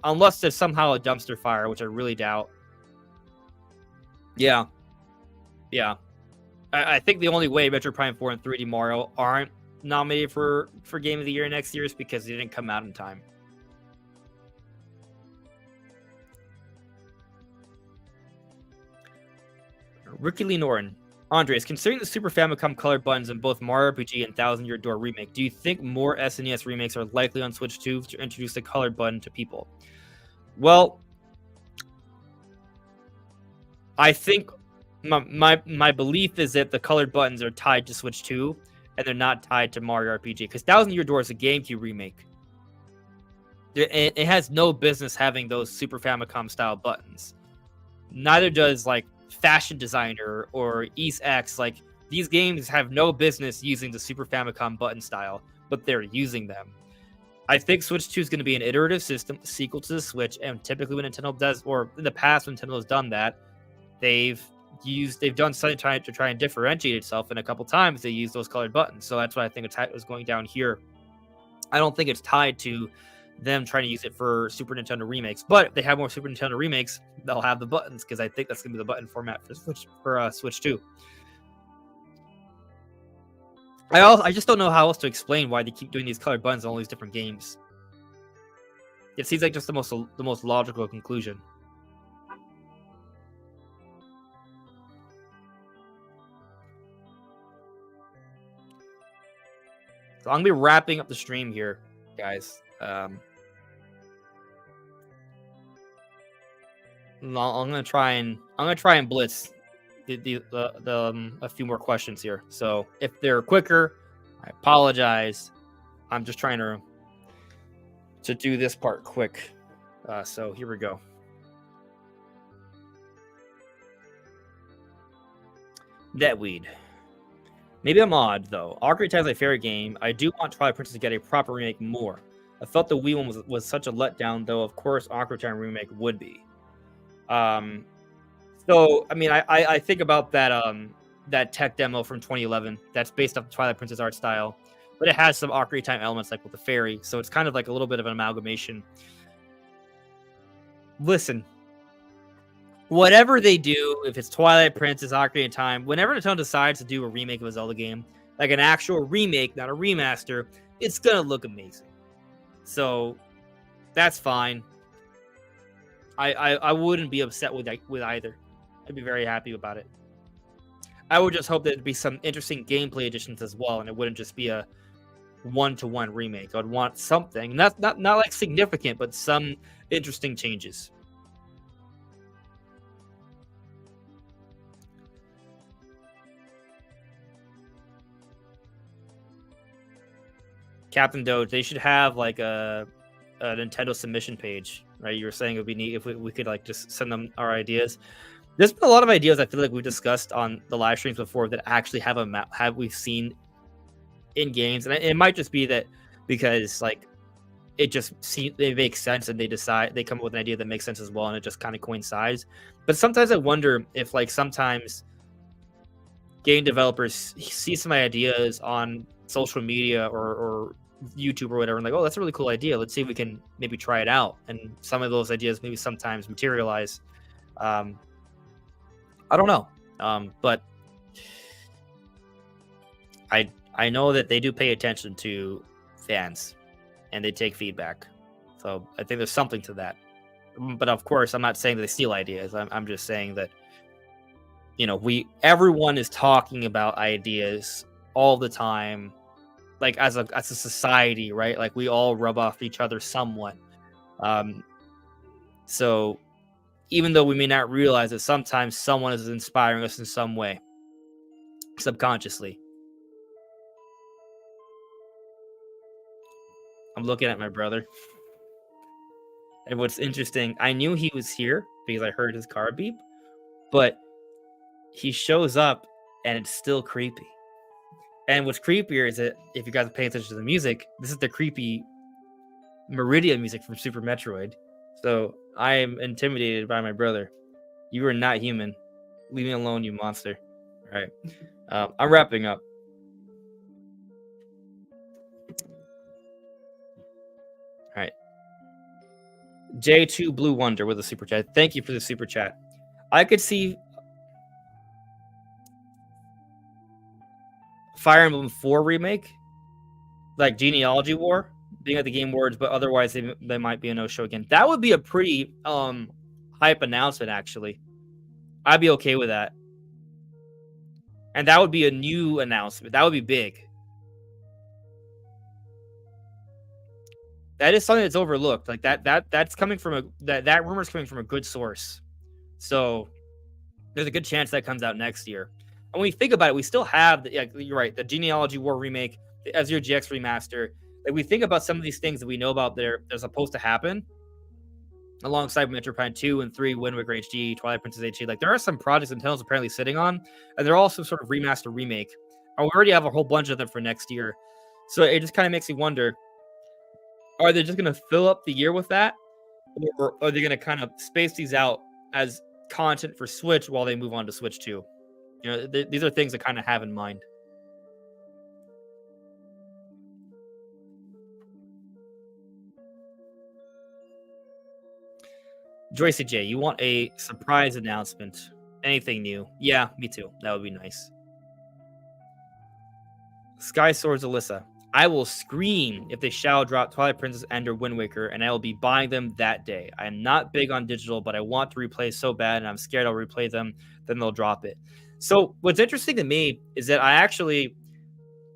Unless there's somehow a dumpster fire, which I really doubt. Yeah. I think the only way Metroid Prime 4 and 3D Mario aren't nominated for Game of the Year next year is because they didn't come out in time. Ricky Lee Norton. Andres, considering the Super Famicom colored buttons in both Mario RPG and Thousand Year Door Remake, do you think more SNES remakes are likely on Switch 2 to introduce the colored button to people? Well, I think my belief is that the colored buttons are tied to Switch 2 and they're not tied to Mario RPG, because Thousand Year Door is a GameCube remake. It has no business having those Super Famicom style buttons. Neither does like Fashion Designer or East X. Like, these games have no business using the Super Famicom button style, but they're using them. I think Switch 2 is going to be an iterative system, sequel to the Switch, and typically when Nintendo does, or in the past when Nintendo has done that, they've done something to try and differentiate itself, and a couple times they use those colored buttons. So that's why I think it was going down here. I don't think it's tied to them trying to use it for Super Nintendo remakes, but if they have more Super Nintendo remakes, they'll have the buttons, because I think that's going to be the button format for Switch 2. I just don't know how else to explain why they keep doing these colored buttons on all these different games. It seems like just the most logical conclusion. So I'm gonna be wrapping up the stream here, guys. I'm gonna try and blitz a few more questions here. So if they're quicker, I apologize. I'm just trying to do this part quick. So here we go. Netweed. Maybe I'm odd though. Ocarina of Time is my favorite game. I do want Twilight Princess to get a proper remake more. I felt the Wii one was such a letdown, though. Of course, Ocarina of Time Remake would be. So I mean, I think about that tech demo from 2011. That's based off the Twilight Princess art style, but it has some Ocarina of Time elements, like with the fairy. So it's kind of like a little bit of an amalgamation. Listen, whatever they do, if it's Twilight Princess, Ocarina of Time, whenever Nintendo decides to do a remake of a Zelda game, like an actual remake, not a remaster, it's gonna look amazing. So that's fine. I wouldn't be upset with either. I'd be very happy about it. I would just hope there'd be some interesting gameplay additions as well, and it wouldn't just be a one-to-one remake. I'd want something, not like significant, but some interesting changes. Captain Doge, they should have like a Nintendo submission page, right? You were saying it would be neat if we could like just send them our ideas. There's been a lot of ideas I feel like we discussed on the live streams before that actually have a map have we've seen in games, and it might just be that because like they make sense and they come up with an idea that makes sense as well, and it just kind of coincides. But sometimes I wonder if like sometimes game developers see some ideas on social media or YouTube or whatever, and like, oh, that's a really cool idea. Let's see if we can maybe try it out. And some of those ideas maybe sometimes materialize. I don't know, but I know that they do pay attention to fans and they take feedback. So I think there's something to that. But of course, I'm not saying that they steal ideas. I'm just saying that everyone is talking about ideas all the time, like as a society, right? Like we all rub off each other somewhat. So even though we may not realize it, sometimes someone is inspiring us in some way, subconsciously. I'm looking at my brother. And what's interesting, I knew he was here because I heard his car beep, but he shows up and it's still creepy. And what's creepier is that if you guys are paying attention to the music, this is the creepy Meridian music from Super Metroid. So I am intimidated by my brother. You are not human. Leave me alone, you monster. All right. I'm wrapping up. All right. J2 Blue Wonder with a super chat. Thank you for the super chat. I could see Fire Emblem 4 remake, like Genealogy War, being at the Game Awards, but otherwise they might be a no-show again. That would be a pretty hype announcement, actually. I'd be okay with that. And that would be a new announcement. That would be big. That is something that's overlooked. Like that's coming from that rumor is coming from a good source. So there's a good chance that comes out next year. And when you think about it, we still have you're right, the Genealogy War remake, the F-Zero GX remaster. Like we think about some of these things that we know about they're supposed to happen alongside Metroid Prime 2 and 3, Wind Waker HD, Twilight Princess HD. Like there are some projects Nintendo's apparently sitting on, and they're also sort of remaster remake. And we already have a whole bunch of them for next year. So it just kind of makes me wonder, are they just going to fill up the year with that? Or are they going to kind of space these out as content for Switch while they move on to Switch 2? These are things I kind of have in mind. Joyce J, you want a surprise announcement? Anything new? Yeah, me too. That would be nice. Sky Swords Alyssa. I will scream if they shall drop Twilight Princess and or Wind Waker, and I will be buying them that day. I am not big on digital, but I want to replay so bad, and I'm scared I'll replay them, then they'll drop it. So what's interesting to me is that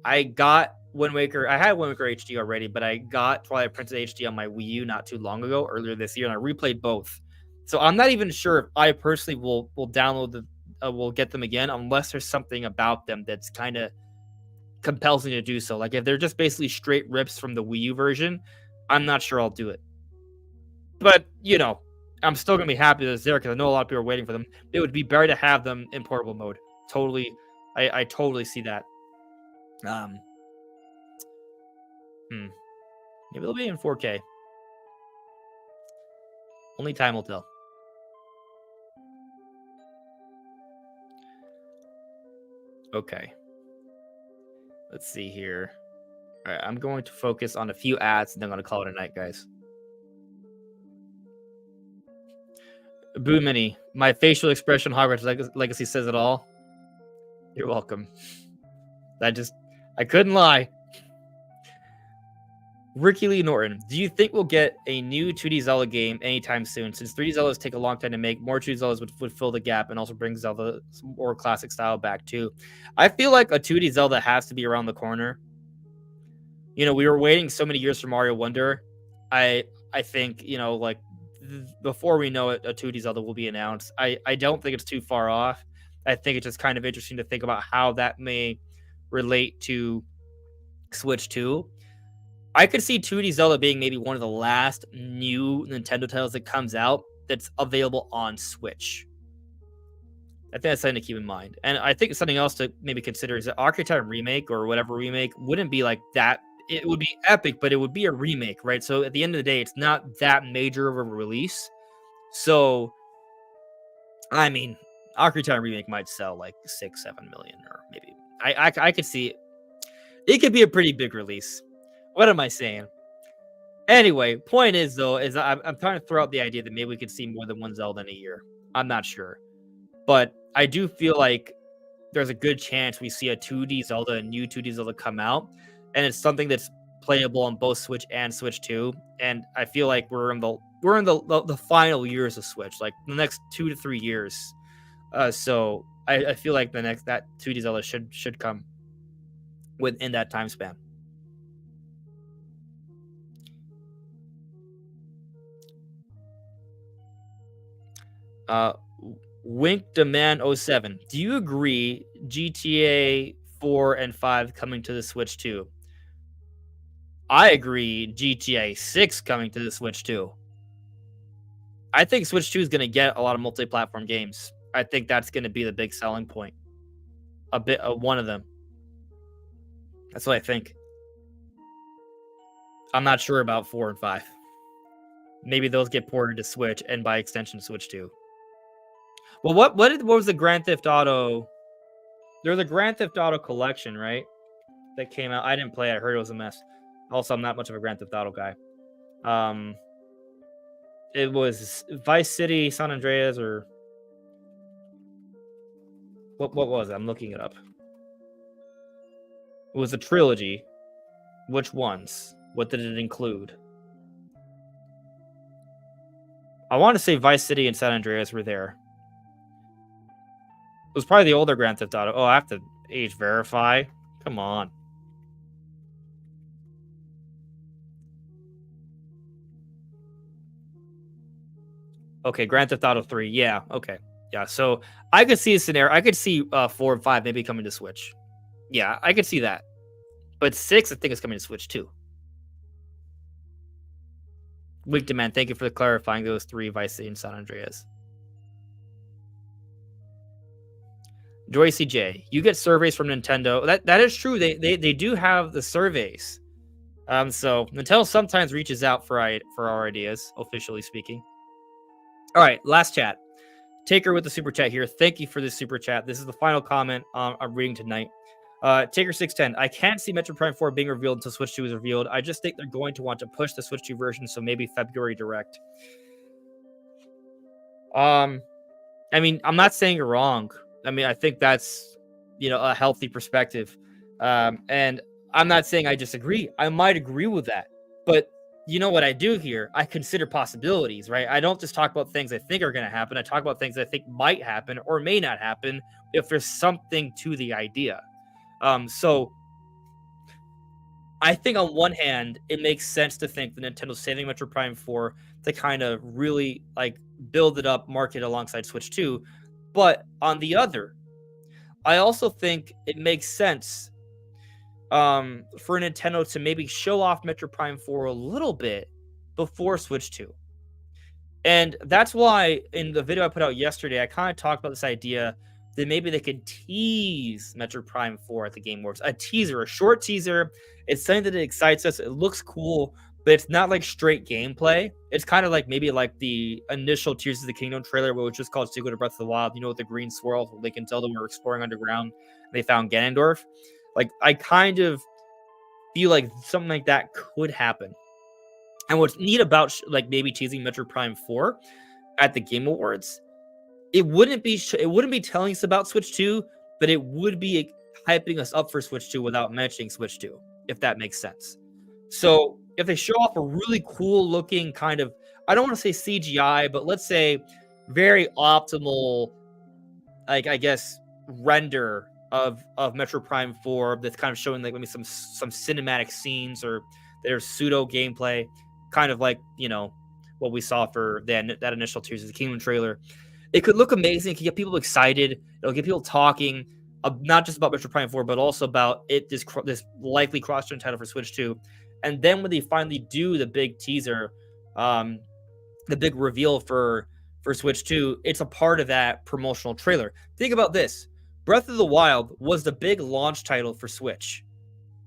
I got Wind Waker. I had Wind Waker HD already, but I got Twilight Princess HD on my Wii U not too long ago, earlier this year, and I replayed both. So I'm not even sure if I personally will download will get them again, unless there's something about them that's kind of compels me to do so. Like if they're just basically straight rips from the Wii U version, I'm not sure I'll do it. But I'm still gonna be happy that it's there because I know a lot of people are waiting for them. It would be better to have them in portable mode. Totally, I totally see that. Maybe they'll be in 4K. Only time will tell. Okay. Let's see here. All right, I'm going to focus on a few ads and then I'm going to call it a night, guys. Boo Mini, my facial expression Hogwarts Legacy says it all. You're welcome. I couldn't lie. Ricky Lee Norton, do you think we'll get a new 2D Zelda game anytime soon? Since 3D Zeldas take a long time to make, more 2D Zeldas would fill the gap and also bring Zelda more classic style back too. I feel like a 2D Zelda has to be around the corner. We were waiting so many years for Mario Wonder. I I think, like before we know it, a 2D Zelda will be announced. I don't think it's too far off. I think it's just kind of interesting to think about how that may relate to Switch 2. I could see 2D Zelda being maybe one of the last new Nintendo titles that comes out that's available on Switch. I think that's something to keep in mind. And I think something else to maybe consider is that Ocarina of Time Remake or whatever remake wouldn't be like that. It would be epic, but it would be a remake, right? So at the end of the day, it's not that major of a release. So, I mean, Ocarina of Time Remake might sell like 6, 7 million, or maybe I could see it. It could be a pretty big release. What am I saying? Anyway, point is though, is I'm trying to throw out the idea that maybe we could see more than one Zelda in a year. I'm not sure, but I do feel like there's a good chance we see a 2D Zelda, a new 2D Zelda come out, and it's something that's playable on both Switch and Switch 2. And I feel like we're in the final years of Switch, like the next 2 to 3 years. So I feel like that 2D Zelda should come within that time span. Uh, Wink Demand 07. Do you agree GTA 4 and 5 coming to the Switch 2? I agree GTA 6 coming to the Switch 2. I think Switch 2 is going to get a lot of multi-platform games. I think that's going to be the big selling point. A bit of one of them. That's what I think. I'm not sure about 4 and 5. Maybe those get ported to Switch and by extension Switch 2. Well, what was the Grand Theft Auto? There was a Grand Theft Auto collection, right? That came out. I didn't play it. I heard it was a mess. Also, I'm not much of a Grand Theft Auto guy. It was Vice City, San Andreas, or what was it? I'm looking it up. It was a trilogy. Which ones? What did it include? I want to say Vice City and San Andreas were there. It was probably the older Grand Theft Auto. Oh, I have to age verify. Come on. Okay, Grand Theft Auto 3. Yeah, okay. Yeah, so I could see a scenario. I could see 4 and 5 maybe coming to Switch. Yeah, I could see that. But 6, I think, is coming to Switch too. Weak Demand, thank you for clarifying those 3, Vice City and San Andreas. Joy CJ, you get surveys from Nintendo. That is true. They do have the surveys. So Nintendo sometimes reaches out for our ideas, officially speaking. All right, last chat. Taker with the super chat here. Thank you for this super chat. This is the final comment I'm reading tonight. Taker 610. I can't see Metroid Prime 4 being revealed until Switch 2 is revealed. I just think they're going to want to push the Switch 2 version, so maybe February Direct. I mean, I'm not saying you're wrong. I mean, I think that's a healthy perspective. And I'm not saying I disagree. I might agree with that. But you know what I do here? I consider possibilities, right? I don't just talk about things I think are going to happen. I talk about things I think might happen or may not happen if there's something to the idea. So I think on one hand, it makes sense to think that Nintendo's saving Metroid Prime 4 to kind of really build it up, market alongside Switch 2. But on the other, I also think it makes sense for Nintendo to maybe show off Metroid Prime 4 a little bit before Switch 2. And that's why in the video I put out yesterday, I kind of talked about this idea that maybe they could tease Metroid Prime 4 at the Game Awards. A teaser, a short teaser. It's something that excites us. It looks cool, but it's not like straight gameplay. It's kind of like maybe like the initial Tears of the Kingdom trailer, which was just called Secret of Breath of the Wild. With the green swirl, they can tell that we were exploring underground. They found Ganondorf. I kind of feel like something like that could happen. And what's neat about maybe teasing Metroid Prime 4 at the Game Awards, it wouldn't be telling us about Switch 2, but it would be hyping us up for Switch 2 without mentioning Switch 2, if that makes sense. So if they show off a really cool looking kind of, I don't want to say CGI, but let's say very optimal, I guess, render of Metro Prime 4 that's kind of showing like maybe some cinematic scenes or there's pseudo gameplay, kind of like what we saw for that initial Tears of the Kingdom trailer. It could look amazing. It could get people excited. It'll get people talking, not just about Metroid Prime 4, but also about this likely cross-gen title for Switch 2. And then when they finally do the big teaser, the big reveal for Switch 2, it's a part of that promotional trailer. Think about this. Breath of the Wild was the big launch title for Switch.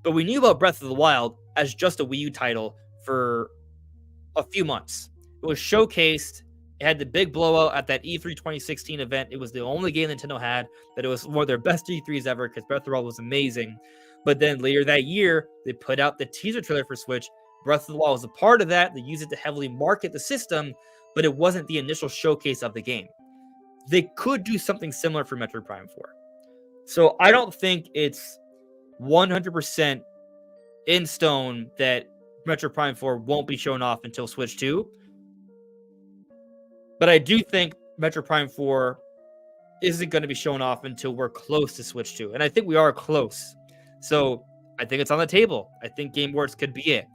But we knew about Breath of the Wild as just a Wii U title for a few months. It was showcased. It had the big blowout at that E3 2016 event. It was the only game Nintendo had that it was one of their best E3s ever because Breath of the Wild was amazing. But then later that year, they put out the teaser trailer for Switch. Breath of the Wild was a part of that. They used it to heavily market the system, but it wasn't the initial showcase of the game. They could do something similar for Metroid Prime 4. So I don't think it's 100% in stone that Metroid Prime 4 won't be shown off until Switch 2. But I do think Metroid Prime 4 isn't going to be shown off until we're close to Switch 2. And I think we are close. So I think it's on the table. I think Game Awards could be it.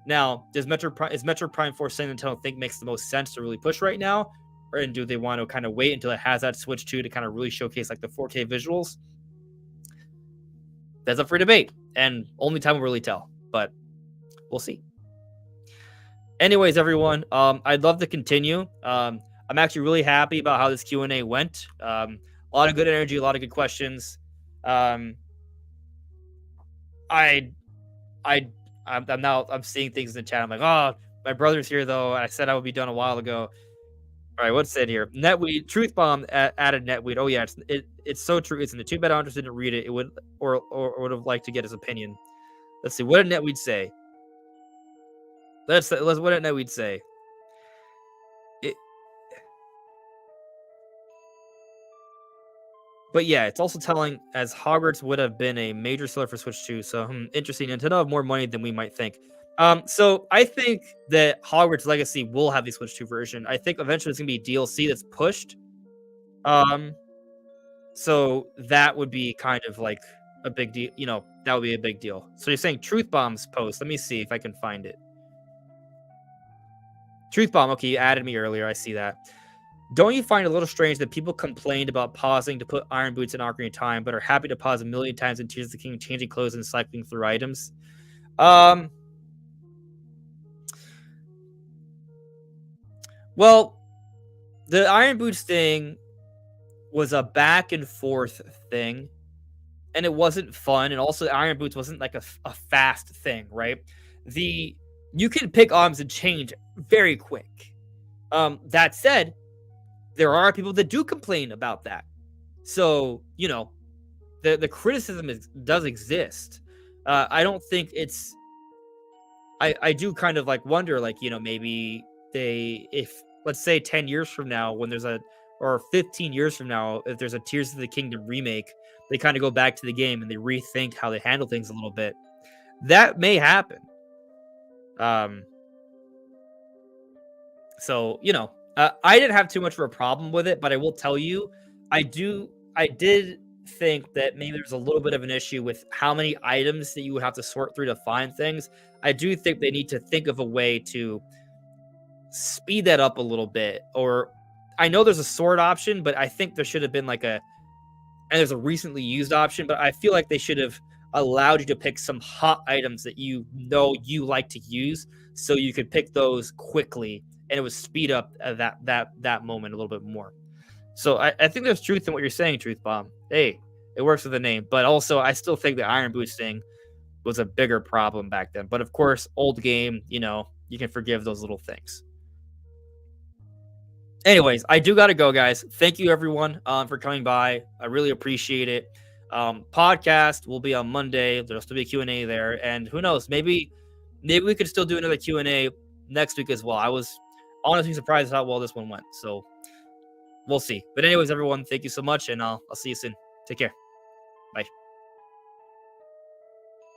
Now, is Metroid Prime 4 something Nintendo think makes the most sense to really push right now? Or do they want to kind of wait until it has that Switch 2 to kind of really showcase like the 4K visuals? That's up for debate. And only time will really tell. But we'll see. Anyways, everyone, I'd love to continue. I'm actually really happy about how this Q&A went. A lot of good energy, a lot of good questions. I'm seeing things in the chat. I'm like, oh, my brother's here though. I said I would be done a while ago. All right, what's it here? Netweed, Truth Bomb added Netweed. Oh yeah, it's so true. It's in the too bad Andres didn't read it. It would or would have liked to get his opinion. Let's see. What did Netweed say? Let's what did Netweed say? But yeah, it's also telling as Hogwarts would have been a major seller for Switch 2. So interesting. Nintendo have more money than we might think. So I think that Hogwarts Legacy will have the Switch 2 version. I think eventually it's gonna be DLC that's pushed. So that would be kind of like a big deal. That would be a big deal. So you're saying Truth Bomb's post. Let me see if I can find it. Truth Bomb. Okay, you added me earlier. I see that. Don't you find it a little strange that people complained about pausing to put Iron Boots in Ocarina of Time, but are happy to pause a million times in Tears of the Kingdom, changing clothes and cycling through items? Well, the Iron Boots thing was a back and forth thing, and it wasn't fun. And also, Iron Boots wasn't like a fast thing, right? You can pick arms and change very quick. That said, there are people that do complain about that. So, the criticism does exist. I don't think it's... I do kind of like wonder, like, maybe if let's say 10 years from now, when there's or 15 years from now, if there's a Tears of the Kingdom remake, they kind of go back to the game and they rethink how they handle things a little bit. That may happen. So, I didn't have too much of a problem with it, but I will tell you, I did think that maybe there's a little bit of an issue with how many items that you would have to sort through to find things. I do think they need to think of a way to speed that up a little bit. Or I know there's a sort option, but I think there should have been and there's a recently used option, but I feel like they should have allowed you to pick some hot items that you like to use, so you could pick those quickly, and it would speed up that moment a little bit more. So I think there's truth in what you're saying, Truth Bomb. Hey, it works with the name, but also I still think the Iron Boots thing was a bigger problem back then. But of course, old game, you can forgive those little things. Anyways, I do gotta go, guys. Thank you everyone for coming by. I really appreciate it. Podcast will be on Monday. There'll still be a Q&A there, and who knows, maybe we could still do another Q&A next week as well. I was honestly surprised how well this one went, so we'll see. But anyways, everyone, thank you so much, and I'll see you soon. Take care. Bye.